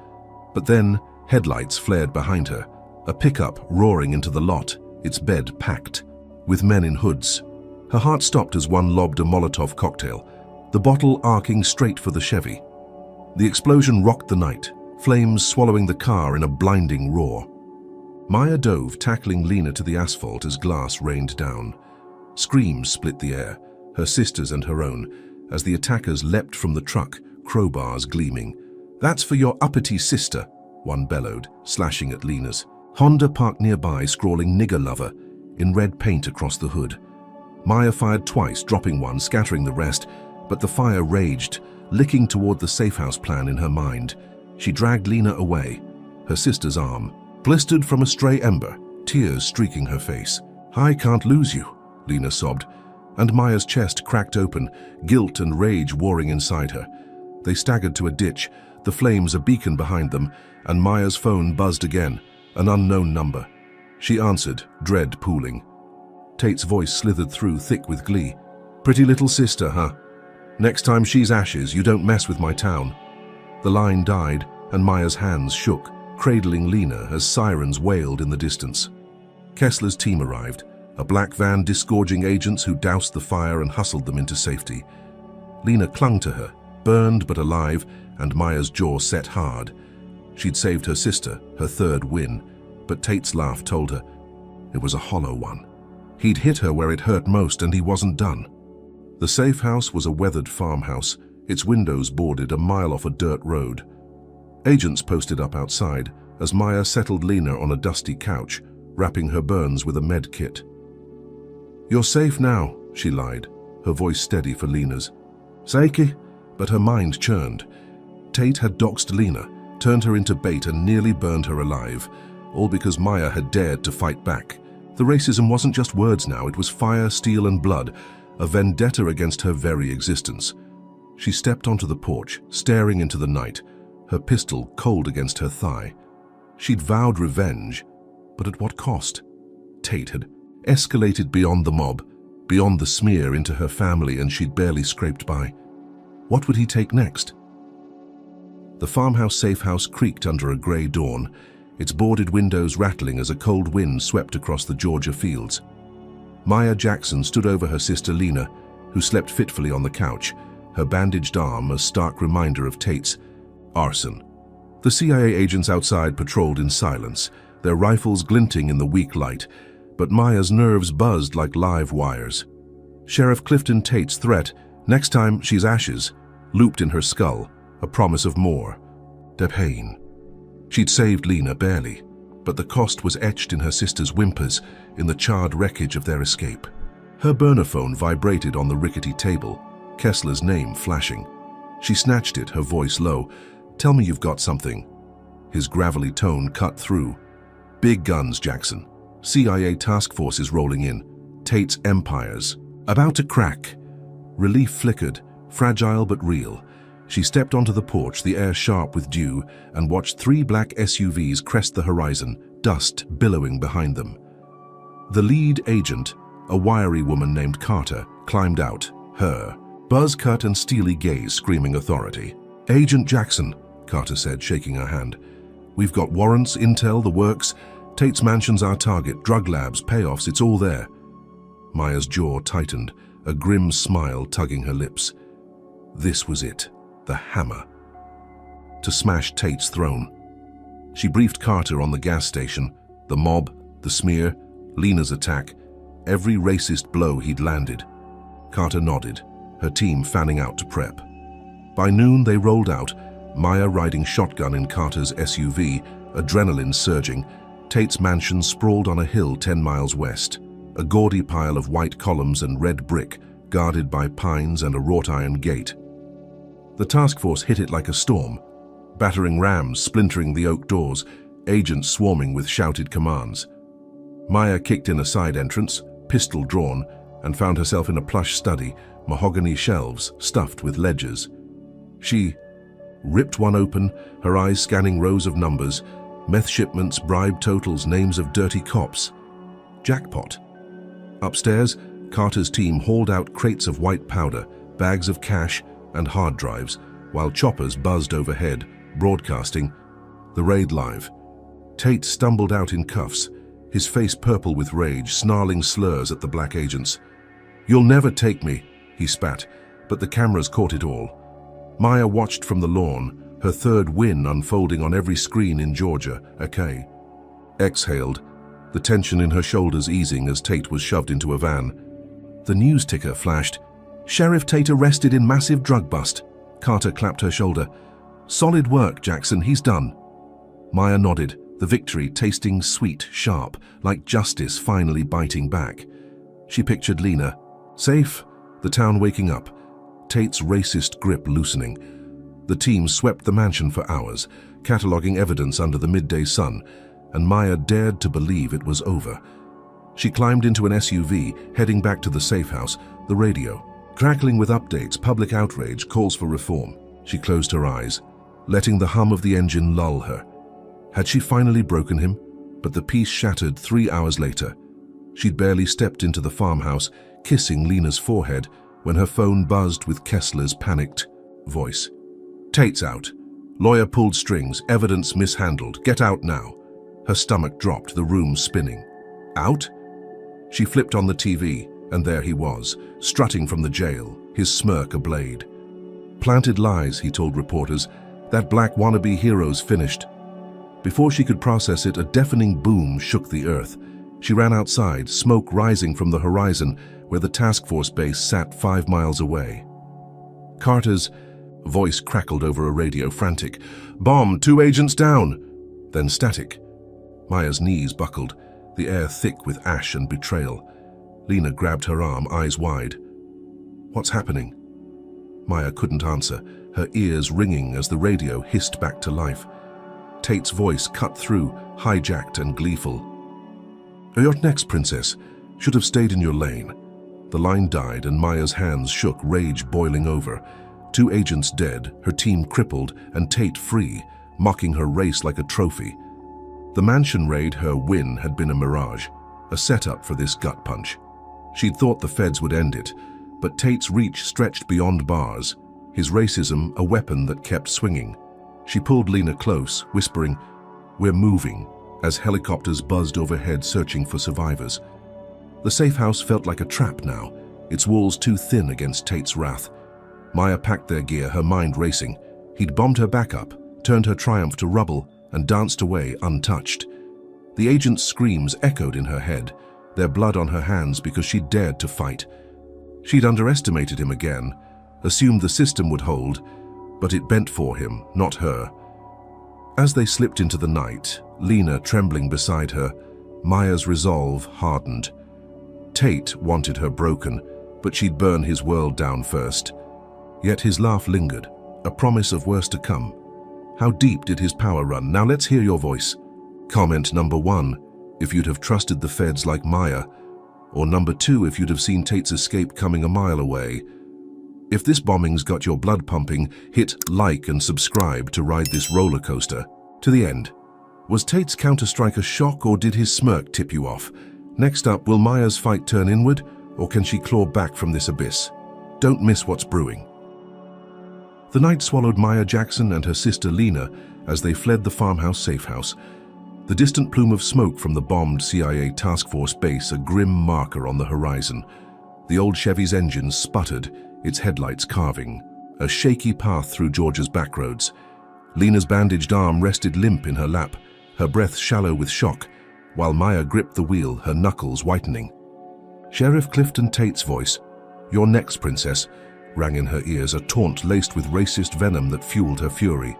But then, headlights flared behind her, a pickup roaring into the lot, its bed packed, with men in hoods. Her heart stopped as one lobbed a Molotov cocktail, the bottle arcing straight for the Chevy. The explosion rocked the night, flames swallowing the car in a blinding roar. Maya dove, tackling Lena to the asphalt as glass rained down. Screams split the air, her sister's and her own, as the attackers leapt from the truck, crowbars gleaming. "That's for your uppity sister," one bellowed, slashing at Lena's. Honda parked nearby, scrawling "nigger lover" in red paint across the hood. Maya fired twice, dropping one, scattering the rest, but the fire raged, licking toward the safe house plan in her mind. She dragged Lena away, her sister's arm blistered from a stray ember, tears streaking her face. "I can't lose you," Lena sobbed, and Maya's chest cracked open, guilt and rage warring inside her. They staggered to a ditch, the flames a beacon behind them, and Maya's phone buzzed again, an unknown number. She answered, dread pooling. Tate's voice slithered through, thick with glee. "Pretty little sister, huh? Next time she's ashes, you don't mess with my town." The line died, and Maya's hands shook, cradling Lena as sirens wailed in the distance. Kessler's team arrived, a black van disgorging agents who doused the fire and hustled them into safety. Lena clung to her, burned but alive, and Maya's jaw set hard. She'd saved her sister, her third win, but Tate's laugh told her it was a hollow one. He'd hit her where it hurt most, and he wasn't done. The safe house was a weathered farmhouse, its windows boarded a mile off a dirt road. Agents posted up outside as Maya settled Lena on a dusty couch, wrapping her burns with a med kit. "You're safe now," she lied, her voice steady for Lena's. "Saiki?" But her mind churned. Tate had doxed Lena, turned her into bait and nearly burned her alive, all because Maya had dared to fight back. The racism wasn't just words now, it was fire, steel and blood, a vendetta against her very existence. She stepped onto the porch, staring into the night, her pistol cold against her thigh. She'd vowed revenge, but at what cost? Tate had escalated beyond the mob, beyond the smear into her family, and she'd barely scraped by. What would he take next? The farmhouse safe house creaked under a grey dawn, its boarded windows rattling as a cold wind swept across the Georgia fields. Maya Jackson stood over her sister Lena, who slept fitfully on the couch, her bandaged arm a stark reminder of Tate's arson. The CIA agents outside patrolled in silence, their rifles glinting in the weak light, but Maya's nerves buzzed like live wires. Sheriff Clifton Tate's threat, "Next time she's ashes," looped in her skull, a promise of more. The pain. She'd saved Lena barely, but the cost was etched in her sister's whimpers, in the charred wreckage of their escape. Her burner phone vibrated on the rickety table, Kessler's name flashing. She snatched it, her voice low. "Tell me you've got something." His gravelly tone cut through. "Big guns, Jackson. CIA task forces rolling in. Tate's empires. About to crack." Relief flickered, fragile but real. She stepped onto the porch, the air sharp with dew, and watched 3 black SUVs crest the horizon, dust billowing behind them. The lead agent, a wiry woman named Carter, climbed out, her buzz cut and steely gaze screaming authority. "Agent Jackson," Carter said, shaking her hand. "We've got warrants, intel, the works. Tate's mansion's our target, drug labs, payoffs, it's all there." Maya's jaw tightened, a grim smile tugging her lips. This was it, the hammer. To smash Tate's throne. She briefed Carter on the gas station, the mob, the smear, Lena's attack, every racist blow he'd landed. Carter nodded, her team fanning out to prep. By noon they rolled out, Maya riding shotgun in Carter's SUV, adrenaline surging. Tate's mansion sprawled on a hill 10 miles west, a gaudy pile of white columns and red brick, guarded by pines and a wrought iron gate. The task force hit it like a storm, battering rams splintering the oak doors, agents swarming with shouted commands. Maya kicked in a side entrance, pistol drawn, and found herself in a plush study, mahogany shelves stuffed with ledgers. She ripped one open, her eyes scanning rows of numbers, meth shipments, bribe totals, names of dirty cops. Jackpot. Upstairs, Carter's team hauled out crates of white powder, bags of cash, and hard drives, while choppers buzzed overhead, broadcasting the raid live. Tate stumbled out in cuffs, his face purple with rage, snarling slurs at the black agents. "You'll never take me," he spat, but the cameras caught it all. Maya watched from the lawn, her third win unfolding on every screen in Georgia. Okay. Exhaled, the tension in her shoulders easing as Tate was shoved into a van. The news ticker flashed. "Sheriff Tate arrested in massive drug bust." Carter clapped her shoulder. "Solid work, Jackson, he's done." Maya nodded, the victory tasting sweet, sharp, like justice finally biting back. She pictured Lena, safe, the town waking up, Tate's racist grip loosening. The team swept the mansion for hours, cataloging evidence under the midday sun, and Maya dared to believe it was over. She climbed into an SUV, heading back to the safe house, the radio crackling with updates, public outrage, calls for reform. She closed her eyes, letting the hum of the engine lull her. Had she finally broken him? But the peace shattered 3 hours later. She'd barely stepped into the farmhouse, kissing Lena's forehead, when her phone buzzed with Kessler's panicked voice. "Tate's out. Lawyer pulled strings, evidence mishandled. Get out now." Her stomach dropped, the room spinning. Out? She flipped on the TV, and there he was, strutting from the jail, his smirk a blade. "Planted lies," he told reporters. "That black wannabe hero's finished." Before she could process it, a deafening boom shook the earth. She ran outside, smoke rising from the horizon where the task force base sat 5 miles away. Carter's voice crackled over a radio, frantic. "Bomb, 2 agents down!" Then static. Maya's knees buckled, the air thick with ash and betrayal. Lena grabbed her arm, eyes wide. "What's happening?" Maya couldn't answer, her ears ringing as the radio hissed back to life. Tate's voice cut through, hijacked and gleeful. "You're next, princess. Should have stayed in your lane." The line died and Maya's hands shook, rage boiling over. 2 agents dead, her team crippled, and Tate free, mocking her race like a trophy. The mansion raid, her win, had been a mirage, a setup for this gut punch. She'd thought the feds would end it, but Tate's reach stretched beyond bars, his racism a weapon that kept swinging. She pulled Lena close, whispering, "We're moving," as helicopters buzzed overhead searching for survivors. The safe house felt like a trap now, its walls too thin against Tate's wrath. Maya packed their gear, her mind racing. He'd bombed her back up, turned her triumph to rubble, and danced away untouched. The agent's screams echoed in her head, their blood on her hands because she'd dared to fight. She'd underestimated him again, assumed the system would hold, but it bent for him, not her. As they slipped into the night, Lena trembling beside her, Maya's resolve hardened. Tate wanted her broken, but she'd burn his world down first. Yet his laugh lingered, a promise of worse to come. How deep did his power run? Now let's hear your voice. Comment number 1, if you'd have trusted the feds like Maya, or number 2, if you'd have seen Tate's escape coming a mile away. If this bombing's got your blood pumping, hit like and subscribe to ride this roller coaster to the end. Was Tate's counterstrike a shock, or did his smirk tip you off? Next up, will Maya's fight turn inward, or can she claw back from this abyss? Don't miss what's brewing. The night swallowed Maya Jackson and her sister Lena as they fled the farmhouse safe house. The distant plume of smoke from the bombed CIA task force base, a grim marker on the horizon. The old Chevy's engine sputtered, its headlights carving, a shaky path through Georgia's backroads. Lena's bandaged arm rested limp in her lap, her breath shallow with shock, while Maya gripped the wheel, her knuckles whitening. Sheriff Clifton Tate's voice, "You're next, princess," rang in her ears, a taunt laced with racist venom that fueled her fury.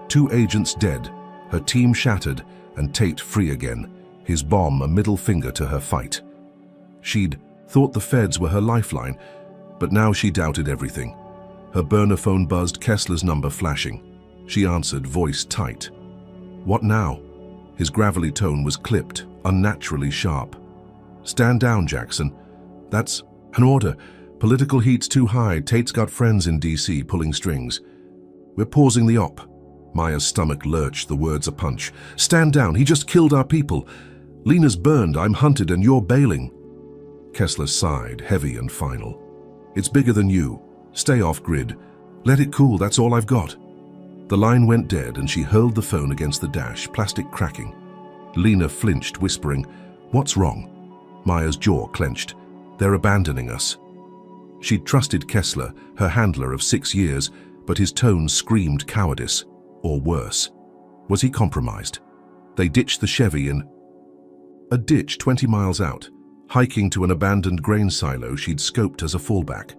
2 agents dead, her team shattered, and Tate free again, his bomb a middle finger to her fight. She'd thought the feds were her lifeline, but now she doubted everything. Her burner phone buzzed, Kessler's number flashing. She answered, voice tight. What now? His gravelly tone was clipped, unnaturally sharp. Stand down, Jackson. That's an order. Political heat's too high. Tate's got friends in D.C. pulling strings. We're pausing the op. Maya's stomach lurched, the words a punch. Stand down. He just killed our people. Lena's burned. I'm hunted and you're bailing. Kessler sighed, heavy and final. It's bigger than you. Stay off grid. Let it cool. That's all I've got. The line went dead and she hurled the phone against the dash, plastic cracking. Lena flinched, whispering, What's wrong? Maya's jaw clenched. They're abandoning us. She'd trusted Kessler, her handler of 6 years, but his tone screamed cowardice, or worse. Was he compromised? They ditched the Chevy in a ditch 20 miles out, hiking to an abandoned grain silo she'd scoped as a fallback.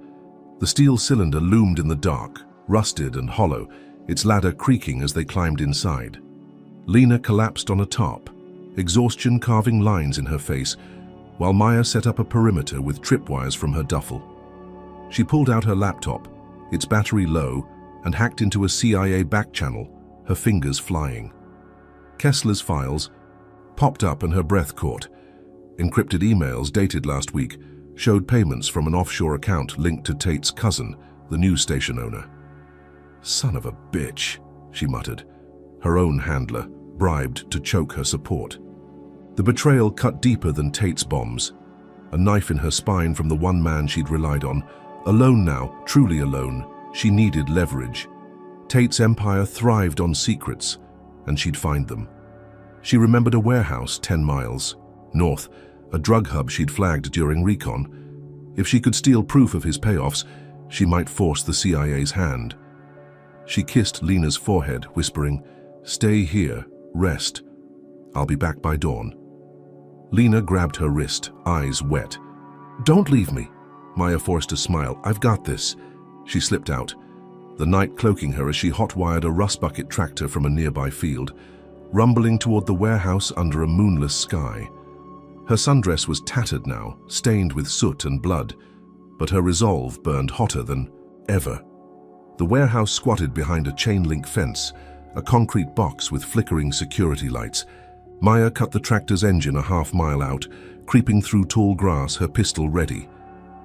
The steel cylinder loomed in the dark, rusted and hollow, its ladder creaking as they climbed inside. Lena collapsed on a tarp, exhaustion carving lines in her face, while Maya set up a perimeter with tripwires from her duffel. She pulled out her laptop, its battery low, and hacked into a CIA back channel, her fingers flying. Kessler's files popped up and her breath caught. Encrypted emails dated last week showed payments from an offshore account linked to Tate's cousin, the news station owner. Son of a bitch, she muttered, her own handler, bribed to choke her support. The betrayal cut deeper than Tate's bombs. A knife in her spine from the one man she'd relied on. Alone now, truly alone, she needed leverage. Tate's empire thrived on secrets, and she'd find them. She remembered a warehouse 10 miles north, a drug hub she'd flagged during recon. If she could steal proof of his payoffs, she might force the CIA's hand. She kissed Lena's forehead, whispering, Stay here, rest. I'll be back by dawn. Lena grabbed her wrist, eyes wet. Don't leave me. Maya forced a smile. I've got this. She slipped out, the night cloaking her as she hot-wired a rust bucket tractor from a nearby field, rumbling toward the warehouse under a moonless sky. Her sundress was tattered now, stained with soot and blood, but her resolve burned hotter than ever. The warehouse squatted behind a chain-link fence, a concrete box with flickering security lights. Maya cut the tractor's engine a half-mile out, creeping through tall grass, her pistol ready.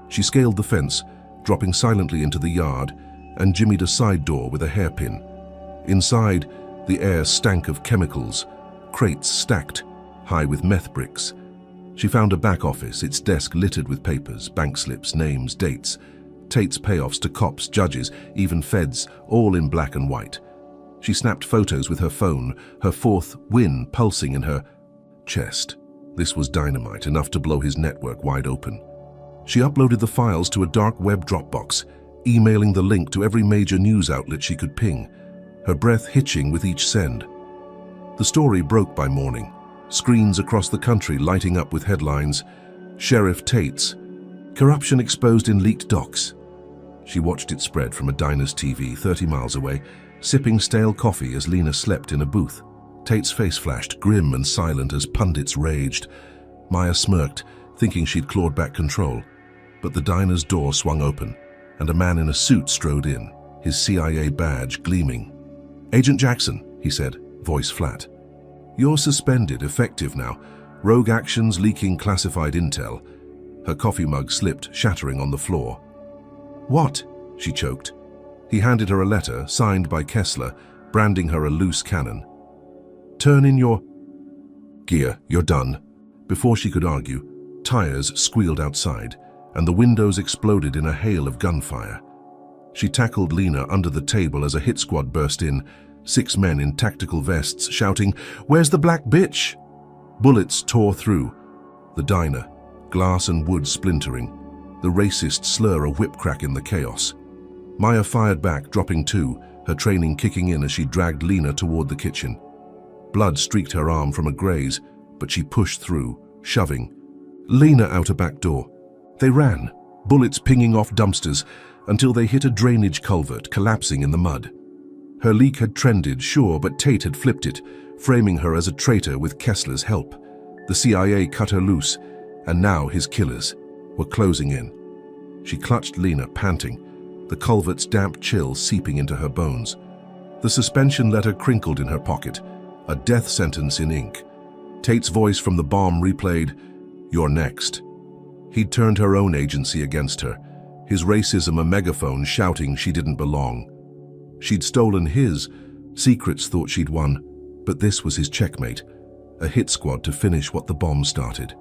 She scaled the fence, dropping silently into the yard, and jimmied a side door with a hairpin. Inside, the air stank of chemicals, crates stacked, high with meth bricks. She found a back office, its desk littered with papers, bank slips, names, dates, Tate's payoffs to cops, judges, even feds, all in black and white. She snapped photos with her phone, her fourth win pulsing in her chest. This was dynamite, enough to blow his network wide open. She uploaded the files to a dark web Dropbox, emailing the link to every major news outlet she could ping, her breath hitching with each send. The story broke by morning, screens across the country lighting up with headlines, Sheriff Tate's corruption exposed in leaked docs. She watched it spread from a diner's TV 30 miles away, sipping stale coffee as Lena slept in a booth. Tate's face flashed, grim and silent as pundits raged. Maya smirked, thinking she'd clawed back control. But the diner's door swung open, and a man in a suit strode in, his CIA badge gleaming. Agent Jackson, he said, voice flat. You're suspended, effective now. Rogue actions leaking classified intel. Her coffee mug slipped, shattering on the floor. What? She choked. He handed her a letter, signed by Kessler, branding her a loose cannon. Turn in your gear, you're done. Before she could argue, tires squealed outside, and the windows exploded in a hail of gunfire. She tackled Lena under the table as a hit squad burst in, 6 men in tactical vests shouting, Where's the black bitch? Bullets tore through. The diner, glass and wood splintering, the racist slur a whip crack in the chaos. Maya fired back, dropping 2, her training kicking in as she dragged Lena toward the kitchen. Blood streaked her arm from a graze, but she pushed through, shoving Lena out a back door. They ran, bullets pinging off dumpsters, until they hit a drainage culvert, collapsing in the mud. Her leak had trended, sure, but Tate had flipped it, framing her as a traitor with Kessler's help. The CIA cut her loose, and now his killers were closing in. She clutched Lena, panting, the culvert's damp chill seeping into her bones. The suspension letter crinkled in her pocket, a death sentence in ink. Tate's voice from the bomb replayed, "You're next." He'd turned her own agency against her, his racism a megaphone shouting she didn't belong. She'd stolen his, secrets thought she'd won, but this was his checkmate, a hit squad to finish what the bomb started.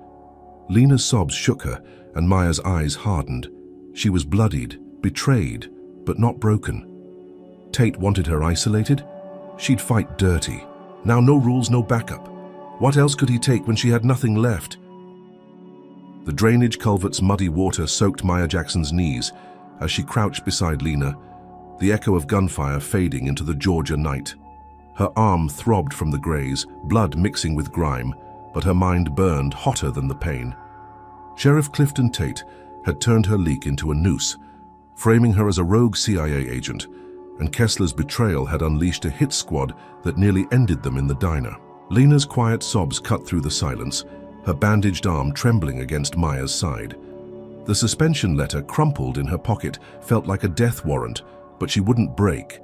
Lena's sobs shook her, and Maya's eyes hardened. She was bloodied, betrayed, but not broken. Tate wanted her isolated? She'd fight dirty. Now no rules, no backup. What else could he take when she had nothing left? The drainage culvert's muddy water soaked Maya Jackson's knees as she crouched beside Lena, the echo of gunfire fading into the Georgia night. Her arm throbbed from the graze, blood mixing with grime, but her mind burned hotter than the pain. Sheriff Clifton Tate had turned her leak into a noose, framing her as a rogue CIA agent, and Kessler's betrayal had unleashed a hit squad that nearly ended them in the diner. Lena's quiet sobs cut through the silence, her bandaged arm trembling against Maya's side. The suspension letter crumpled in her pocket felt like a death warrant, but she wouldn't break.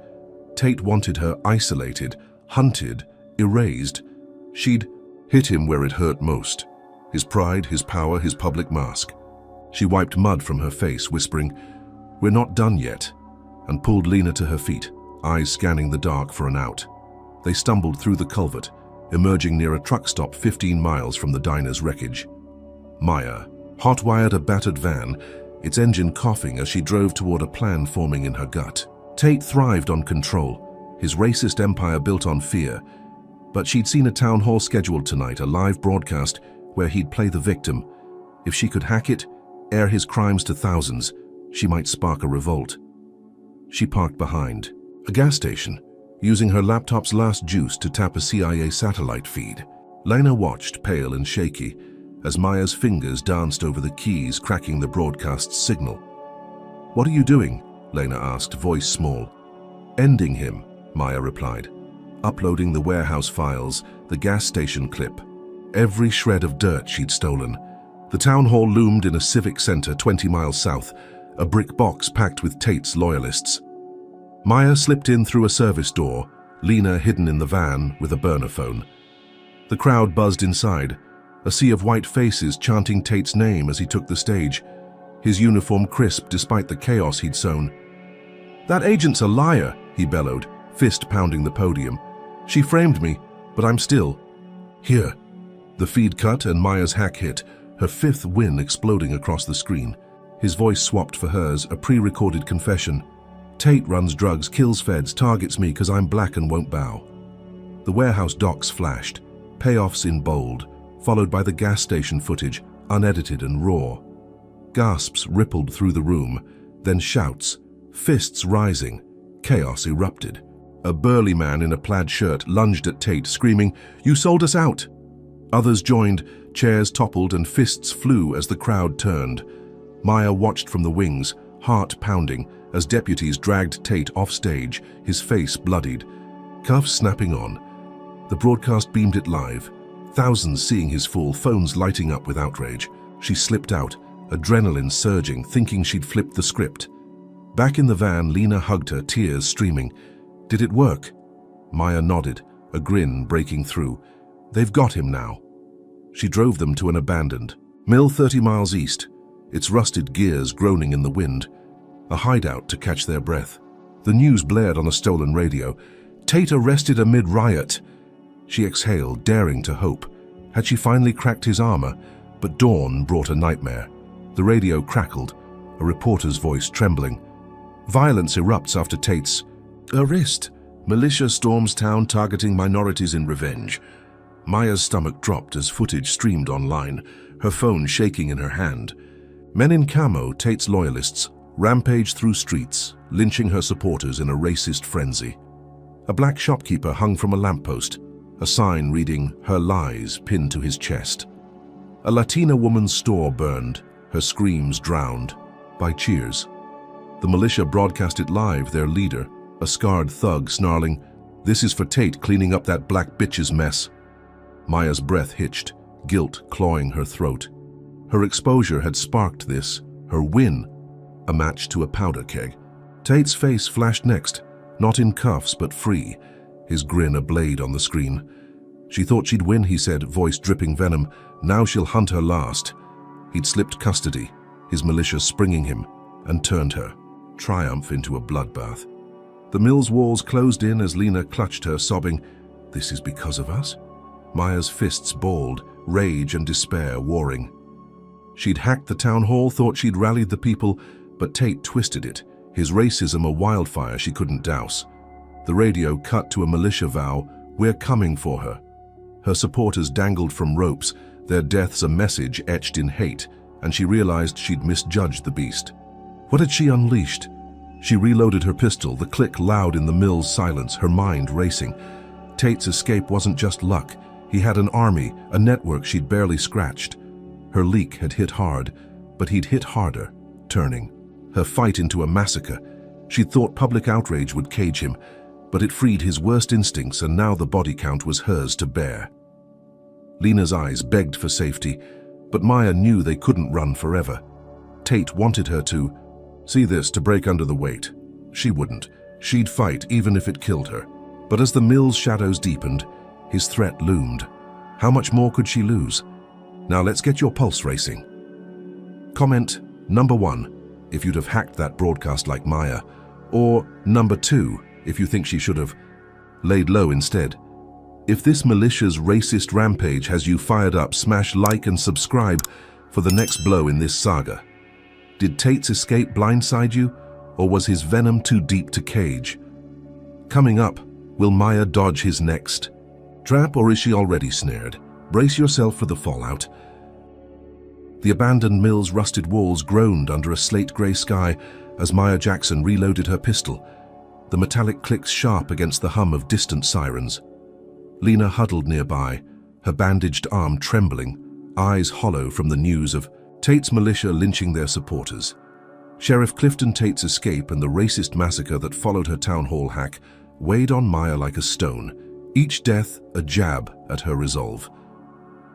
Tate wanted her isolated, hunted, erased. She'd hit him where it hurt most. His pride, his power, his public mask. She wiped mud from her face, whispering, "We're not done yet," and pulled Lena to her feet, eyes scanning the dark for an out. They stumbled through the culvert, emerging near a truck stop 15 miles from the diner's wreckage. Maya hot-wired a battered van, its engine coughing as she drove toward a plan forming in her gut. Tate thrived on control, his racist empire built on fear, but she'd seen a town hall scheduled tonight, a live broadcast where he'd play the victim. If she could hack it, air his crimes to thousands, she might spark a revolt. She parked behind a gas station, using her laptop's last juice to tap a CIA satellite feed. Lena watched, pale and shaky, as Maya's fingers danced over the keys, cracking the broadcast's signal. "What are you doing?" Lena asked, voice small. "Ending him," Maya replied, uploading the warehouse files, the gas station clip, every shred of dirt she'd stolen. The town hall loomed in a civic center 20 miles south, a brick box packed with Tate's loyalists. Maya slipped in through a service door, Lena hidden in the van with a burner phone. The crowd buzzed inside, a sea of white faces chanting Tate's name as he took the stage, his uniform crisp despite the chaos he'd sown. "That agent's a liar," he bellowed, fist pounding the podium. "She framed me, but I'm still here." The feed cut and Maya's hack hit, her fifth win exploding across the screen. His voice swapped for hers, a pre-recorded confession. "Tate runs drugs, kills feds, targets me because I'm black and won't bow." The warehouse docs flashed, payoffs in bold, followed by the gas station footage, unedited and raw. Gasps rippled through the room, then shouts, fists rising. Chaos erupted. A burly man in a plaid shirt lunged at Tate, screaming, "You sold us out!" Others joined, chairs toppled and fists flew as the crowd turned. Maya watched from the wings, heart pounding, as deputies dragged Tate off stage, his face bloodied, cuffs snapping on. The broadcast beamed it live, thousands seeing his fall, phones lighting up with outrage. She slipped out, adrenaline surging, thinking she'd flipped the script. Back in the van, Lena hugged her, tears streaming. "Did it work?" Maya nodded, a grin breaking through. "They've got him now." She drove them to an abandoned mill 30 miles east, its rusted gears groaning in the wind, a hideout to catch their breath. The news blared on a stolen radio. "Tate arrested amid riot." She exhaled, daring to hope. Had she finally cracked his armor? But dawn brought a nightmare. The radio crackled, a reporter's voice trembling. "Violence erupts after Tate's arrest. Militia storms town targeting minorities in revenge." Maya's stomach dropped as footage streamed online, her phone shaking in her hand. Men in camo, Tate's loyalists, rampaged through streets, lynching her supporters in a racist frenzy. A black shopkeeper hung from a lamppost, a sign reading, "Her lies," pinned to his chest. A Latina woman's store burned, her screams drowned by cheers. The militia broadcast it live, their leader, a scarred thug snarling, "This is for Tate cleaning up that black bitch's mess." Maya's breath hitched, guilt clawing her throat. Her exposure had sparked this, her win, a match to a powder keg. Tate's face flashed next, not in cuffs but free, his grin a blade on the screen. "She thought she'd win," he said, voice dripping venom. "Now she'll hunt her last." He'd slipped custody, his militia springing him, and turned her, triumph, into a bloodbath. The mill's walls closed in as Lena clutched her, sobbing, "This is because of us?" Maya's fists balled, rage and despair warring. She'd hacked the town hall, thought she'd rallied the people, but Tate twisted it, his racism a wildfire she couldn't douse. The radio cut to a militia vow, "We're coming for her." Her supporters dangled from ropes, their deaths a message etched in hate, and she realized she'd misjudged the beast. What had she unleashed? She reloaded her pistol, the click loud in the mill's silence, her mind racing. Tate's escape wasn't just luck. He had an army, a network she'd barely scratched. Her leak had hit hard, but he'd hit harder, turning her fight into a massacre. She'd thought public outrage would cage him, but it freed his worst instincts, and now the body count was hers to bear. Lena's eyes begged for safety, but Maya knew they couldn't run forever. Tate wanted her to see this, to break under the weight. She wouldn't. She'd fight even if it killed her. But as the mill's shadows deepened, his threat loomed. How much more could she lose? Now let's get your pulse racing. Comment number 1 if you'd have hacked that broadcast like Maya, or number 2 if you think she should have laid low instead. If this militia's racist rampage has you fired up, smash like and subscribe for the next blow in this saga. Did Tate's escape blindside you, or was his venom too deep to cage? Coming up, will Maya dodge his next trap, or is she already snared? Brace yourself for the fallout. The abandoned mill's rusted walls groaned under a slate-grey sky as Maya Jackson reloaded her pistol, the metallic clicks sharp against the hum of distant sirens. Lena huddled nearby, her bandaged arm trembling, eyes hollow from the news of Tate's militia lynching their supporters. Sheriff Clifton Tate's escape and the racist massacre that followed her town hall hack weighed on Maya like a stone, each death a jab at her resolve.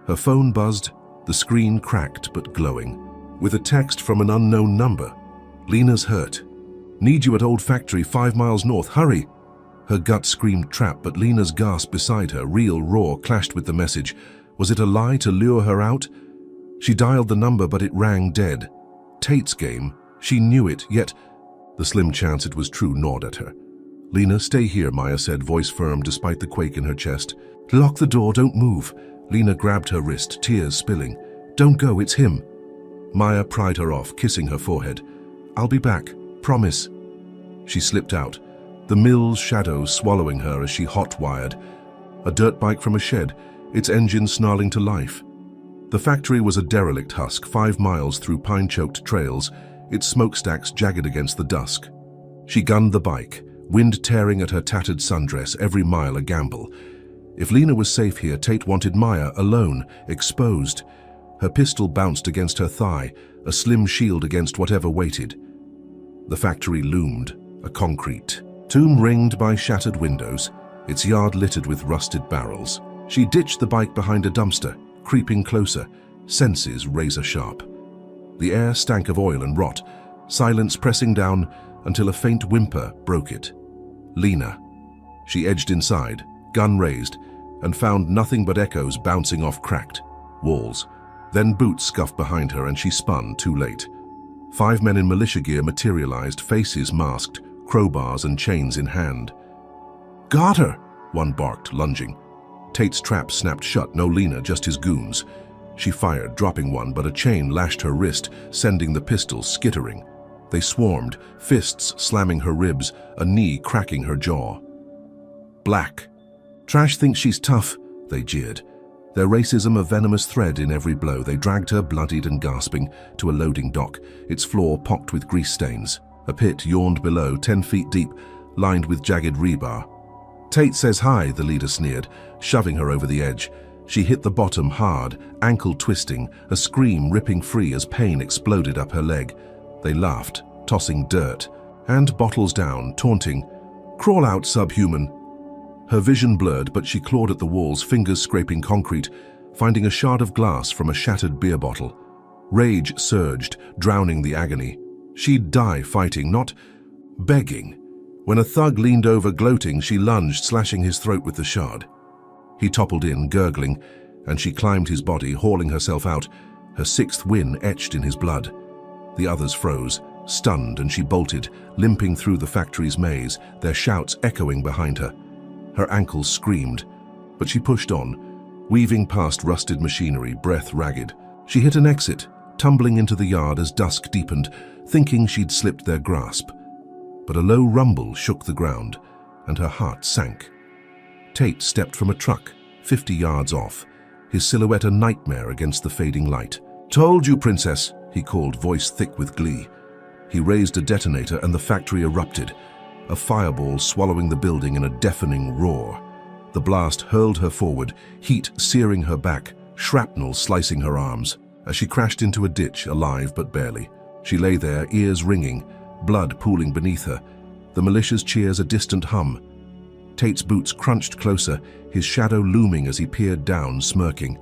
Her phone buzzed, the screen cracked but glowing, with a text from an unknown number. "Lena's hurt. Need you at old factory 5 miles north. Hurry!" Her gut screamed trap, but Lena's gasp beside her, real raw, clashed with the message. Was it a lie to lure her out? She dialed the number, but it rang dead. Tate's game. She knew it, yet the slim chance it was true gnawed at her. "Lena, stay here," Maya said, voice firm despite the quake in her chest. "Lock the door, don't move." Lena grabbed her wrist, tears spilling. "Don't go, it's him." Maya pried her off, kissing her forehead. "I'll be back, promise." She slipped out, the mill's shadows swallowing her as she hot-wired. A dirt bike from a shed, its engine snarling to life. The factory was a derelict husk, 5 miles through pine-choked trails, its smokestacks jagged against the dusk. She gunned the bike, wind tearing at her tattered sundress, every mile a gamble. If Lena was safe here, Tate wanted Maya alone, exposed. Her pistol bounced against her thigh, a slim shield against whatever waited. The factory loomed, a concrete tomb ringed by shattered windows, its yard littered with rusted barrels. She ditched the bike behind a dumpster, creeping closer, senses razor-sharp. The air stank of oil and rot, silence pressing down until a faint whimper broke it. Lena. She edged inside, gun raised, and found nothing but echoes bouncing off cracked walls. Then boots scuffed behind her and she spun, too late. 5 men in militia gear materialized, faces masked, crowbars and chains in hand. "Got her!" one barked, lunging. Tate's trap snapped shut, no Lena, just his goons. She fired, dropping one, but a chain lashed her wrist, sending the pistol skittering. They swarmed, fists slamming her ribs, a knee cracking her jaw. "Black. Trash thinks she's tough," they jeered. Their racism a venomous thread in every blow. They dragged her, bloodied and gasping, to a loading dock, its floor pocked with grease stains. A pit yawned below, 10 feet deep, lined with jagged rebar. "Tate says hi," the leader sneered, shoving her over the edge. She hit the bottom hard, ankle twisting, a scream ripping free as pain exploded up her leg. They laughed, tossing dirt and bottles down, taunting, Crawl out, subhuman. Her vision blurred, but she clawed at the walls, fingers scraping concrete, finding a shard of glass from a shattered beer bottle. Rage surged, drowning the agony. She'd die fighting, not begging. When a thug leaned over, gloating, she lunged, slashing his throat with the shard. He toppled in, gurgling, and she climbed his body, hauling herself out, her sixth win etched in his blood. The others froze, stunned, and she bolted, limping through the factory's maze, their shouts echoing behind her. Her ankles screamed, but she pushed on, weaving past rusted machinery, breath ragged. She hit an exit, tumbling into the yard as dusk deepened, thinking she'd slipped their grasp. But a low rumble shook the ground, and her heart sank. Tate stepped from a truck, 50 yards off, his silhouette a nightmare against the fading light. "Told you, princess," he called, voice thick with glee. He raised a detonator and the factory erupted, a fireball swallowing the building in a deafening roar. The blast hurled her forward, heat searing her back, shrapnel slicing her arms. As she crashed into a ditch, alive but barely. She lay there, ears ringing, blood pooling beneath her, the militia's cheers a distant hum. Tate's boots crunched closer, his shadow looming as he peered down, smirking.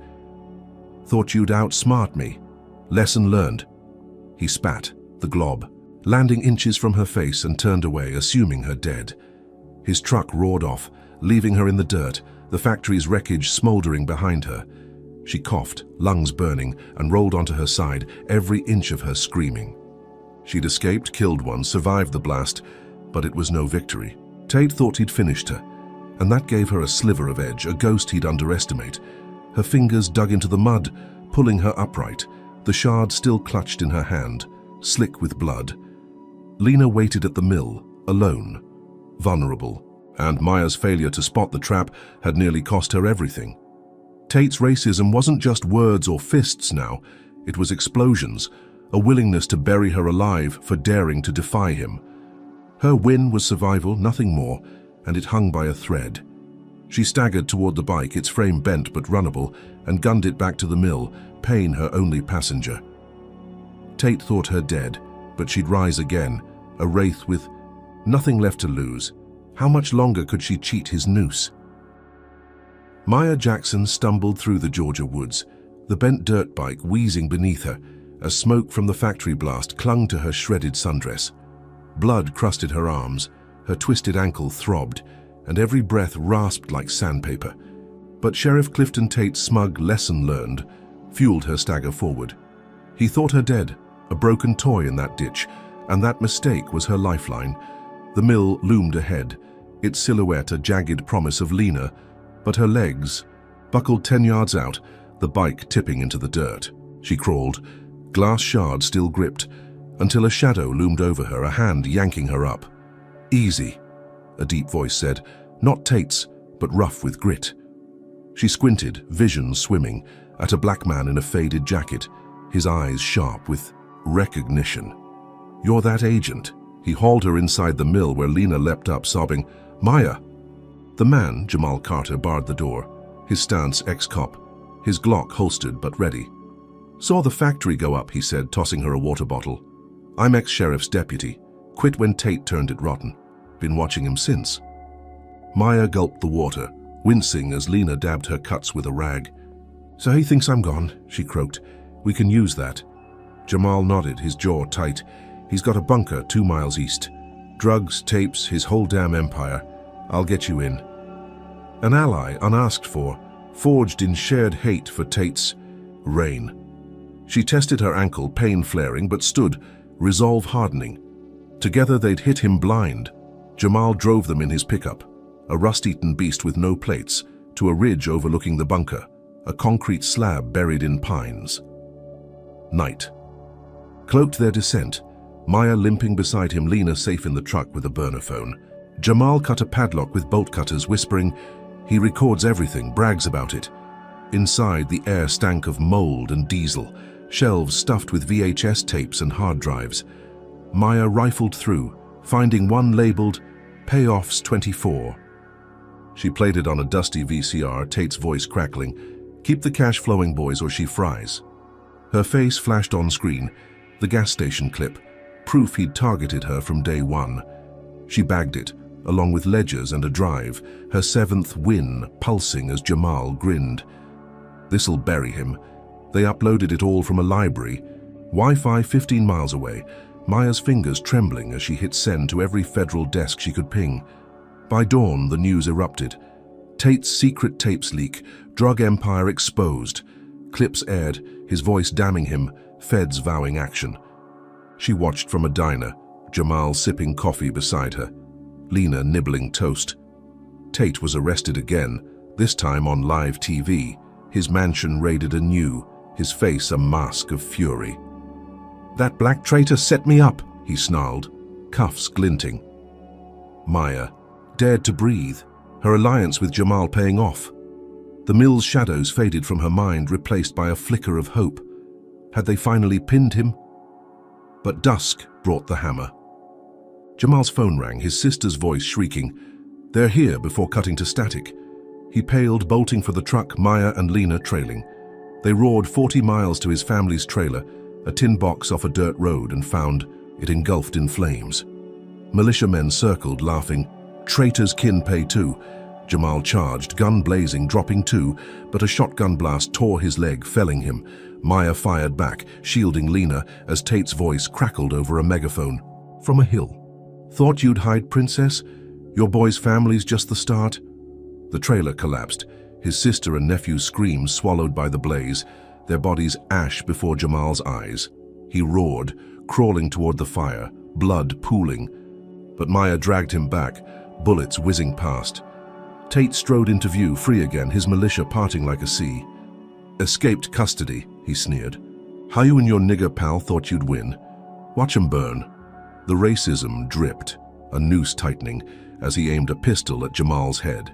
"Thought you'd outsmart me. Lesson learned." He spat, the glob, landing inches from her face, and turned away, assuming her dead. His truck roared off, leaving her in the dirt, the factory's wreckage smoldering behind her. She coughed, lungs burning, and rolled onto her side, every inch of her screaming. She'd escaped, killed one, survived the blast, but it was no victory. Tate thought he'd finished her, and that gave her a sliver of edge, a ghost he'd underestimate. Her fingers dug into the mud, pulling her upright, the shard still clutched in her hand, slick with blood. Lena waited at the mill, alone, vulnerable, and Maya's failure to spot the trap had nearly cost her everything. Tate's racism wasn't just words or fists now, it was explosions, a willingness to bury her alive for daring to defy him. Her win was survival, nothing more, and it hung by a thread. She staggered toward the bike, its frame bent but runnable, and gunned it back to the mill, Payne her only passenger. Tate thought her dead, but she'd rise again, a wraith with nothing left to lose. How much longer could she cheat his noose? Maya Jackson stumbled through the Georgia woods, the bent dirt bike wheezing beneath her, as smoke from the factory blast clung to her shredded sundress. Blood crusted her arms, her twisted ankle throbbed, and every breath rasped like sandpaper. But Sheriff Clifton Tate's smug lesson learned fueled her stagger forward. He thought her dead, a broken toy in that ditch, and that mistake was her lifeline. The mill loomed ahead, its silhouette a jagged promise of Lena, but her legs buckled 10 yards out, the bike tipping into the dirt. She crawled, glass shard still gripped, until a shadow loomed over her, a hand yanking her up. "Easy," a deep voice said, not Tate's, but rough with grit. She squinted, vision swimming, at a black man in a faded jacket, his eyes sharp with recognition. "You're that agent." He hauled her inside the mill where Lena leapt up, sobbing, "Maya!" The man, Jamal Carter, barred the door, his stance ex-cop, his Glock holstered but ready. "Saw the factory go up," he said, tossing her a water bottle. "I'm ex-sheriff's deputy. Quit when Tate turned it rotten. Been watching him since." Maya gulped the water, wincing as Lena dabbed her cuts with a rag. "So he thinks I'm gone," she croaked. "We can use that." Jamal nodded, his jaw tight. "He's got a bunker 2 miles east. Drugs, tapes, his whole damn empire. I'll get you in." An ally unasked for, forged in shared hate for Tate's reign. She tested her ankle, pain flaring, but stood, resolve hardening. Together they'd hit him blind. Jamal drove them in his pickup, a rust-eaten beast with no plates, to a ridge overlooking the bunker, a concrete slab buried in pines. Night cloaked their descent, Maya limping beside him, Lena safe in the truck with a burner phone. Jamal cut a padlock with bolt cutters, whispering, "He records everything, brags about it." Inside, the air stank of mold and diesel, shelves stuffed with VHS tapes and hard drives. Maya rifled through, finding one labeled Payoffs 24. She played it on a dusty VCR, Tate's voice crackling, "Keep the cash flowing, boys, or she fries." Her face flashed on screen, the gas station clip, proof he'd targeted her from day one. She bagged it, along with ledgers and a drive, her 7th win pulsing as Jamal grinned. This'll bury him. They uploaded it all from a library. Wi-Fi 15 miles away, Maya's fingers trembling as she hit send to every federal desk she could ping. By dawn, the news erupted. Tate's secret tapes leak, drug empire exposed. Clips aired, his voice damning him, feds vowing action. She watched from a diner, Jamal sipping coffee beside her, Lena nibbling toast. Tate was arrested again, this time on live TV, his mansion raided anew, his face a mask of fury. "That black traitor set me up," he snarled, cuffs glinting. Maya dared to breathe, her alliance with Jamal paying off. The mill's shadows faded from her mind, replaced by a flicker of hope. Had they finally pinned him? But dusk brought the hammer. Jamal's phone rang, his sister's voice shrieking, "They're here," before cutting to static. He paled, bolting for the truck, Maya and Lena trailing. They roared 40 miles to his family's trailer, a tin box off a dirt road, and found it engulfed in flames. Militiamen circled, laughing. "Traitors kin pay too." Jamal charged, gun blazing, dropping two, but a shotgun blast tore his leg, felling him. Maya fired back, shielding Lena as Tate's voice crackled over a megaphone. From a hill. "Thought you'd hide, princess? Your boy's family's just the start." The trailer collapsed, his sister and nephew's screams swallowed by the blaze, their bodies ash before Jamal's eyes. He roared, crawling toward the fire, blood pooling. But Maya dragged him back, bullets whizzing past. Tate strode into view, free again, his militia parting like a sea. "Escaped custody," he sneered. "How you and your nigger pal thought you'd win? Watch 'em burn." The racism dripped, a noose tightening, as he aimed a pistol at Jamal's head.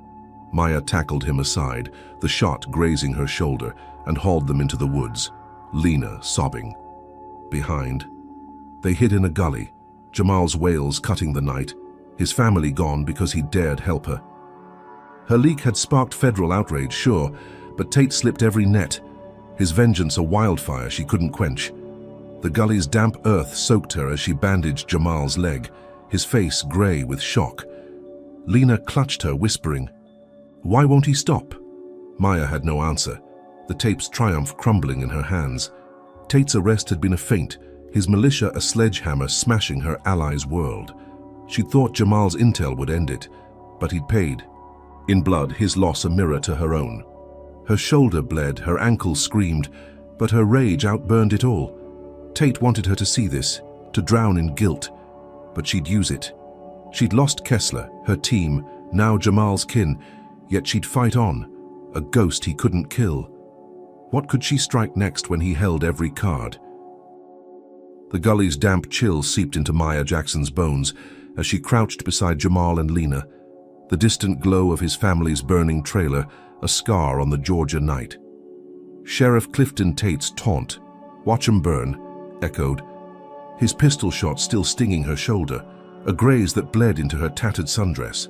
Maya tackled him aside, the shot grazing her shoulder, and hauled them into the woods, Lena sobbing. Behind, they hid in a gully, Jamal's wails cutting the night, his family gone because he dared help her. Her leak had sparked federal outrage, sure, but Tate slipped every net, his vengeance a wildfire she couldn't quench. The gully's damp earth soaked her as she bandaged Jamal's leg, his face gray with shock. Lena clutched her, whispering, "Why won't he stop?" Maya had no answer, the tape's triumph crumbling in her hands. Tate's arrest had been a feint, his militia a sledgehammer smashing her allies' world. She'd thought Jamal's intel would end it, but he'd paid. In blood, his loss a mirror to her own. Her shoulder bled, her ankle screamed, but her rage outburned it all. Tate wanted her to see this, to drown in guilt, but she'd use it. She'd lost Kessler, her team, now Jamal's kin, yet she'd fight on, a ghost he couldn't kill. What could she strike next when he held every card? The gully's damp chill seeped into Maya Jackson's bones as she crouched beside Jamal and Lena, the distant glow of his family's burning trailer a scar on the Georgia night. Sheriff Clifton Tate's taunt, "Watch 'em burn," echoed, his pistol shot still stinging her shoulder, a graze that bled into her tattered sundress.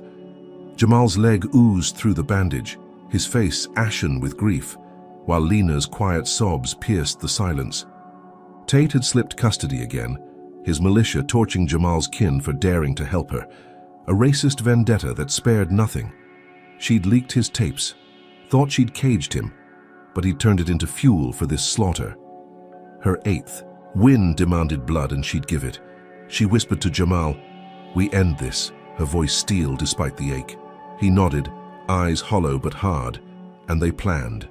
Jamal's leg oozed through the bandage, his face ashen with grief, while Lena's quiet sobs pierced the silence. Tate had slipped custody again, his militia torching Jamal's kin for daring to help her, a racist vendetta that spared nothing. She'd leaked his tapes, thought she'd caged him, but he'd turned it into fuel for this slaughter. Her 8th win demanded blood, and she'd give it. She whispered to Jamal, "We end this," her voice steel despite the ache. He nodded, eyes hollow but hard, and they planned.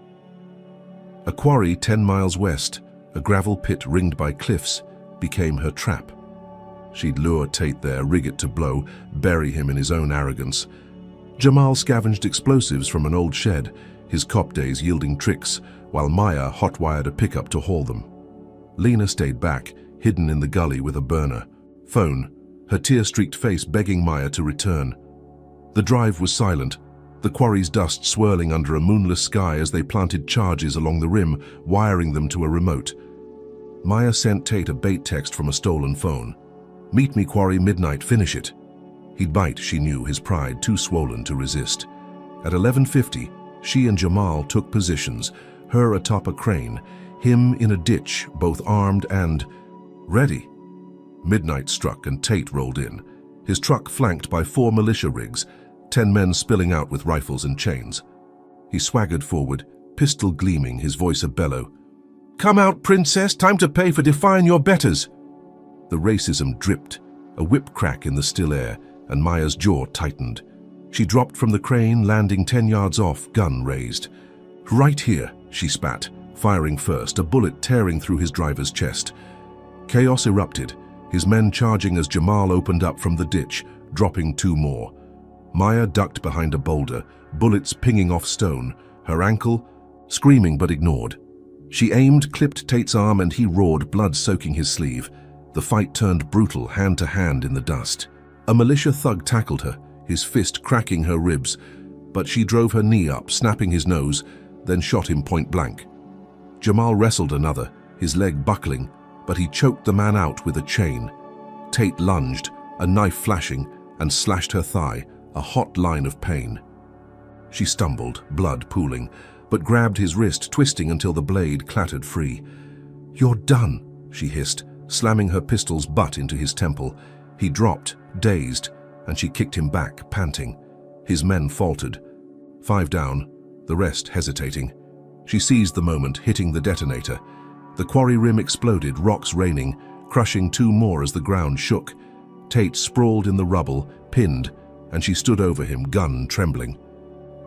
A quarry 10 miles west, a gravel pit ringed by cliffs, became her trap. She'd lure Tate there, rig it to blow, bury him in his own arrogance. Jamal scavenged explosives from an old shed, his cop days yielding tricks, while Maya hot-wired a pickup to haul them. Lena stayed back, hidden in the gully with a burner. Phone, her tear-streaked face begging Maya to return. The drive was silent, the quarry's dust swirling under a moonless sky as they planted charges along the rim, wiring them to a remote. Maya sent Tate a bait text from a stolen phone. "Meet me, quarry, midnight, finish it." He'd bite, she knew, his pride too swollen to resist. At 11:50, she and Jamal took positions, her atop a crane, him in a ditch, both armed and ready. Midnight struck and Tate rolled in, his truck flanked by 4 militia rigs, 10 men spilling out with rifles and chains. He swaggered forward, pistol gleaming, his voice a bellow. "Come out, princess, time to pay for defying your betters." The racism dripped, a whip crack in the still air, and Maya's jaw tightened. She dropped from the crane, landing 10 yards off, gun raised. "Right here," she spat, firing first, a bullet tearing through his driver's chest. Chaos erupted, his men charging as Jamal opened up from the ditch, dropping 2 more. Maya ducked behind a boulder, bullets pinging off stone, her ankle, screaming but ignored. She aimed, clipped Tate's arm, and he roared, blood soaking his sleeve. The fight turned brutal, hand to hand in the dust. A militia thug tackled her, his fist cracking her ribs, but she drove her knee up, snapping his nose, then shot him point blank. Jamal wrestled another, his leg buckling, but he choked the man out with a chain. Tate lunged, a knife flashing, and slashed her thigh, a hot line of pain. She stumbled, blood pooling, but grabbed his wrist, twisting until the blade clattered free. "You're done," she hissed, slamming her pistol's butt into his temple. He dropped, dazed, and she kicked him back, panting. His men faltered. 5 down, the rest hesitating. She seized the moment, hitting the detonator. The quarry rim exploded, rocks raining, crushing 2 more as the ground shook. Tate sprawled in the rubble, pinned, and she stood over him, gun trembling.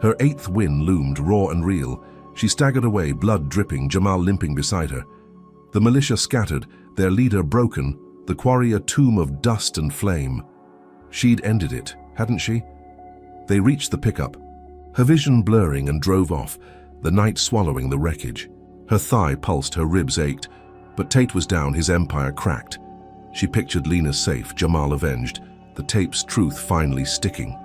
Her 8th win loomed, raw and real. She staggered away, blood dripping, Jamal limping beside her. The militia scattered, their leader broken, the quarry a tomb of dust and flame. She'd ended it, hadn't she? They reached the pickup, her vision blurring, and drove off, the night swallowing the wreckage. Her thigh pulsed, her ribs ached, but Tate was down, his empire cracked. She pictured Lena safe, Jamal avenged, the tape's truth finally sticking.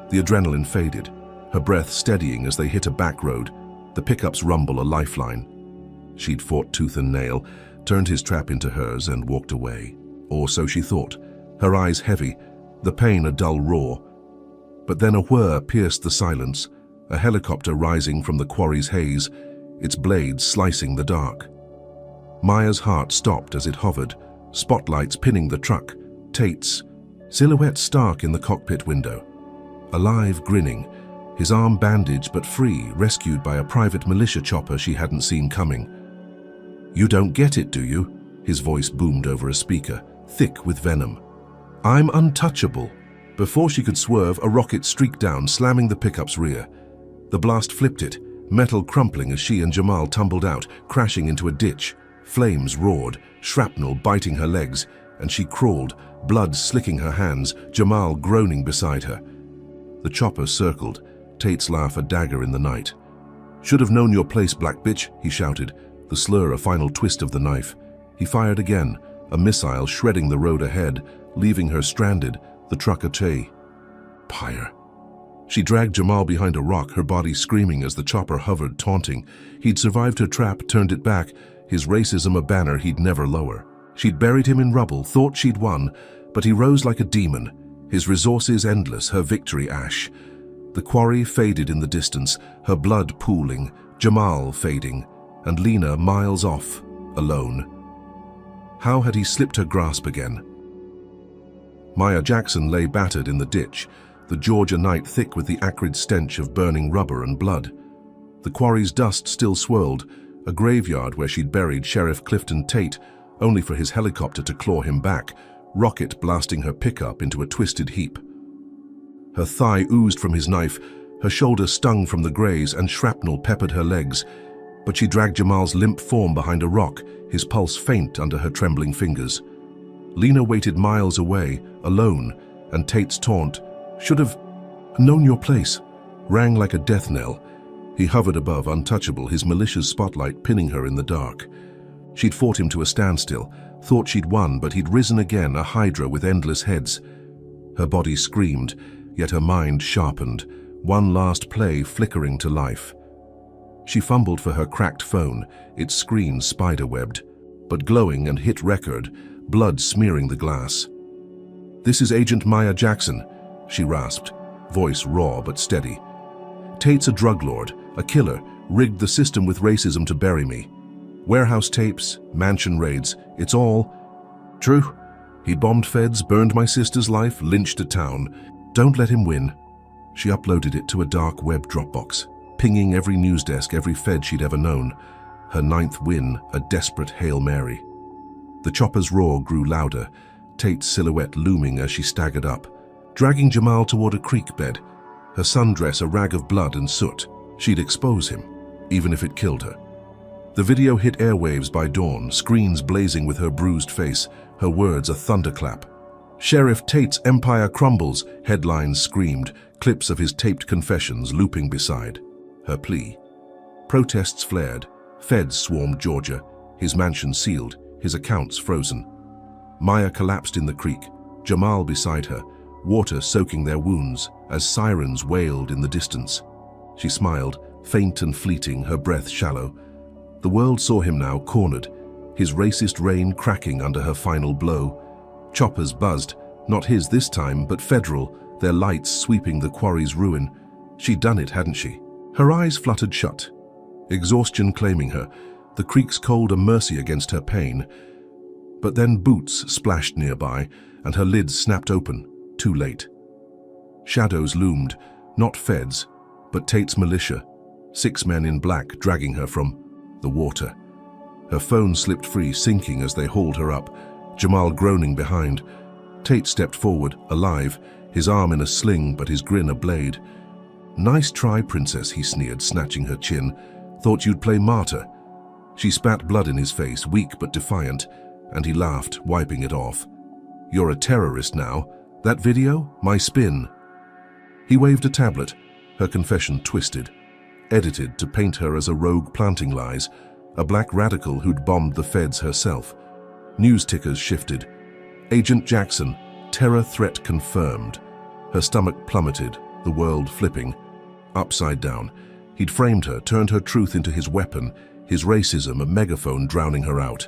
The adrenaline faded, her breath steadying as they hit a back road, the pickup's rumble a lifeline. She'd fought tooth and nail, turned his trap into hers, and walked away. Or so she thought, her eyes heavy, the pain a dull roar. But then a whir pierced the silence, a helicopter rising from the quarry's haze, its blades slicing the dark. Maya's heart stopped as it hovered, spotlights pinning the truck, Tate's silhouette stark in the cockpit window. Alive, grinning, his arm bandaged but free, rescued by a private militia chopper she hadn't seen coming. "You don't get it, do you?" His voice boomed over a speaker, thick with venom. "I'm untouchable." Before she could swerve, a rocket streaked down, slamming the pickup's rear. The blast flipped it, metal crumpling as she and Jamal tumbled out, crashing into a ditch. Flames roared, shrapnel biting her legs, and she crawled, blood slicking her hands, Jamal groaning beside her. The chopper circled, Tate's laugh a dagger in the night. "Should have known your place, black bitch," he shouted, the slur a final twist of the knife. He fired again, a missile shredding the road ahead, leaving her stranded, the truck a pyre. She dragged Jamal behind a rock, her body screaming as the chopper hovered, taunting. He'd survived her trap, turned it back, his racism a banner he'd never lower. She'd buried him in rubble, thought she'd won, but he rose like a demon, his resources endless, her victory ash. The quarry faded in the distance, her blood pooling, Jamal fading, and Lena miles off, alone. How had he slipped her grasp again? Maya Jackson lay battered in the ditch, the Georgia night thick with the acrid stench of burning rubber and blood. The quarry's dust still swirled, a graveyard where she'd buried Sheriff Clifton Tate, only for his helicopter to claw him back, rocket blasting her pickup into a twisted heap. Her thigh oozed from his knife, her shoulder stung from the graze, and shrapnel peppered her legs. But she dragged Jamal's limp form behind a rock, his pulse faint under her trembling fingers. Lena waited miles away, alone, and Tate's taunt, "Should have known your place," rang like a death knell. He hovered above, untouchable, his malicious spotlight pinning her in the dark. She'd fought him to a standstill, thought she'd won, but he'd risen again, a hydra with endless heads. Her body screamed, yet her mind sharpened, one last play flickering to life. She fumbled for her cracked phone, its screen spider-webbed, but glowing and hit record, blood smearing the glass. "This is Agent Maya Jackson," she rasped, voice raw but steady. "Tate's a drug lord, a killer, rigged the system with racism to bury me. Warehouse tapes, mansion raids, it's all true." He bombed feds, burned my sister's life, lynched a town. Don't let him win. She uploaded it to a dark web Dropbox, pinging every news desk, every fed she'd ever known. Her 9th win, a desperate Hail Mary. The chopper's roar grew louder, Tate's silhouette looming as she staggered up, dragging Jamal toward a creek bed, her sundress a rag of blood and soot. She'd expose him, even if it killed her. The video hit airwaves by dawn, screens blazing with her bruised face, her words a thunderclap. Sheriff Tate's empire crumbles, headlines screamed, clips of his taped confessions looping beside her plea. Protests flared, feds swarmed Georgia, his mansion sealed, his accounts frozen. Maya collapsed in the creek, Jamal beside her, water soaking their wounds as sirens wailed in the distance. She smiled, faint and fleeting, her breath shallow. The world saw him now, cornered, his racist reign cracking under her final blow. Choppers buzzed, not his this time, but federal, their lights sweeping the quarry's ruin. She'd done it, hadn't she? Her eyes fluttered shut, exhaustion claiming her, the creek's cold a mercy against her pain. But then boots splashed nearby, and her lids snapped open, too late. Shadows loomed, not feds, but Tate's militia, 6 men in black dragging her from the water. Her phone slipped free, sinking as they hauled her up, Jamal groaning behind. Tate stepped forward, alive, his arm in a sling but his grin a blade. "Nice try, princess," he sneered, snatching her chin. "Thought you'd play martyr." She spat blood in his face, weak but defiant, and he laughed, wiping it off. "You're a terrorist now. That video? My spin." He waved a tablet, her confession twisted, edited to paint her as a rogue planting lies, a black radical who'd bombed the feds herself. News tickers shifted. Agent Jackson, terror threat confirmed. Her stomach plummeted, the world flipping. Upside down. He'd framed her, turned her truth into his weapon, his racism a megaphone drowning her out.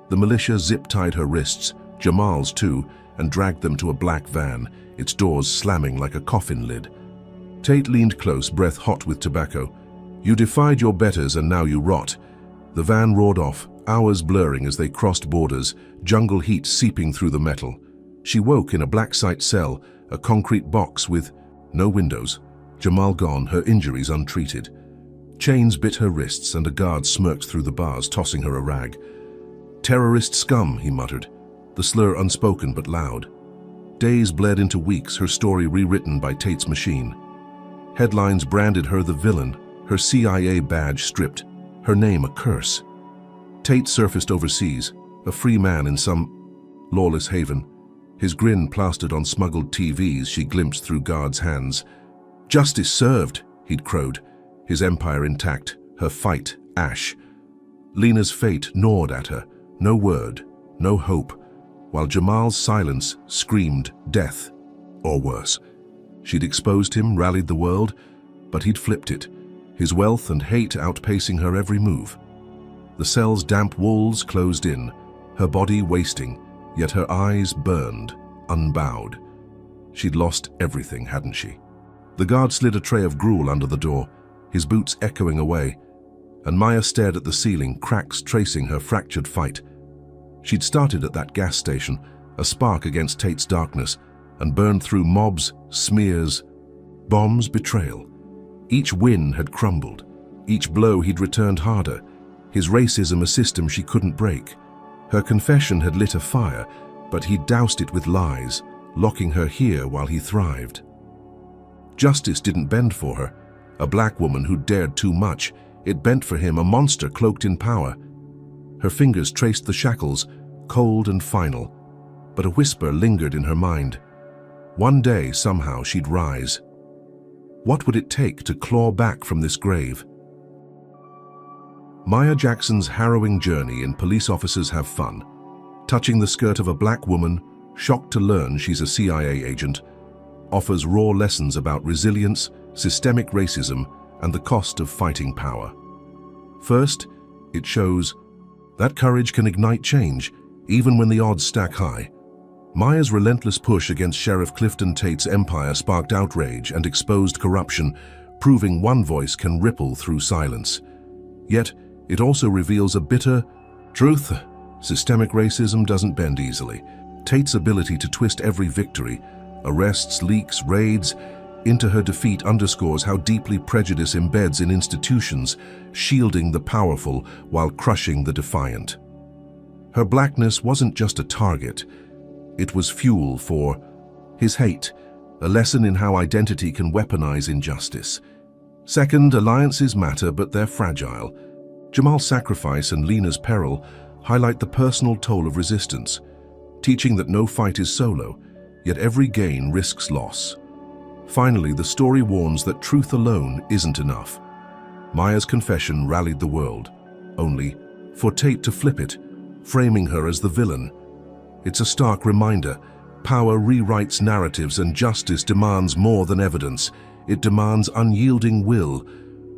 The militia zip-tied her wrists, Jamal's too, and dragged them to a black van, its doors slamming like a coffin lid. Tate leaned close, breath hot with tobacco. "You defied your betters and now you rot." The van roared off, hours blurring as they crossed borders, jungle heat seeping through the metal. She woke in a black site cell, a concrete box with no windows. Jamal gone, her injuries untreated. Chains bit her wrists and a guard smirked through the bars, tossing her a rag. "Terrorist scum," he muttered, the slur unspoken but loud. Days bled into weeks, her story rewritten by Tate's machine. Headlines branded her the villain, her CIA badge stripped, her name a curse. Tate surfaced overseas, a free man in some lawless haven, his grin plastered on smuggled TVs she glimpsed through guards' hands. "Justice served," he'd crowed, his empire intact, her fight ash. Lena's fate gnawed at her, no word, no hope, while Jamal's silence screamed death, or worse. She'd exposed him, rallied the world, but he'd flipped it, his wealth and hate outpacing her every move. The cell's damp walls closed in, her body wasting, yet her eyes burned, unbowed. She'd lost everything, hadn't she? The guard slid a tray of gruel under the door, his boots echoing away, and Maya stared at the ceiling, cracks tracing her fractured fight. She'd started at that gas station, a spark against Tate's darkness, and burned through mobs, smears, bombs, betrayal. Each win had crumbled. Each blow he'd returned harder. His racism a system she couldn't break. Her confession had lit a fire, but he'd doused it with lies, locking her here while he thrived. Justice didn't bend for her. A black woman who dared too much. It bent for him, a monster cloaked in power. Her fingers traced the shackles, cold and final, but a whisper lingered in her mind. One day, somehow, she'd rise. What would it take to claw back from this grave? Maya Jackson's harrowing journey in Police Officers Have Fun, touching the skirt of a black woman, shocked to learn she's a CIA agent, offers raw lessons about resilience, systemic racism, and the cost of fighting power. First, it shows that courage can ignite change, even when the odds stack high. Maya's relentless push against Sheriff Clifton Tate's empire sparked outrage and exposed corruption, proving one voice can ripple through silence. Yet, it also reveals a bitter truth. Systemic racism doesn't bend easily. Tate's ability to twist every victory, arrests, leaks, raids, into her defeat underscores how deeply prejudice embeds in institutions, shielding the powerful while crushing the defiant. Her blackness wasn't just a target, it was fuel for his hate, a lesson in how identity can weaponize injustice. Second, alliances matter, but they're fragile. Jamal's sacrifice and Lena's peril highlight the personal toll of resistance, teaching that no fight is solo, yet every gain risks loss. Finally, the story warns that truth alone isn't enough. Maya's confession rallied the world, only for Tate to flip it, framing her as the villain. It's a stark reminder. Power rewrites narratives and justice demands more than evidence. It demands unyielding will.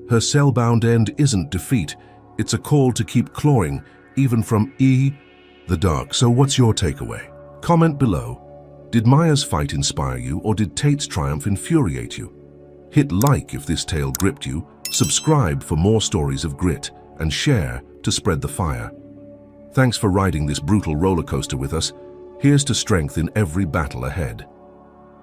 Her cell-bound end isn't defeat. It's a call to keep clawing, even from the dark. So what's your takeaway? Comment below. Did Maya's fight inspire you, or did Tate's triumph infuriate you? Hit like if this tale gripped you, subscribe for more stories of grit, and share to spread the fire. Thanks for riding this brutal roller coaster with us. Here's to strength in every battle ahead.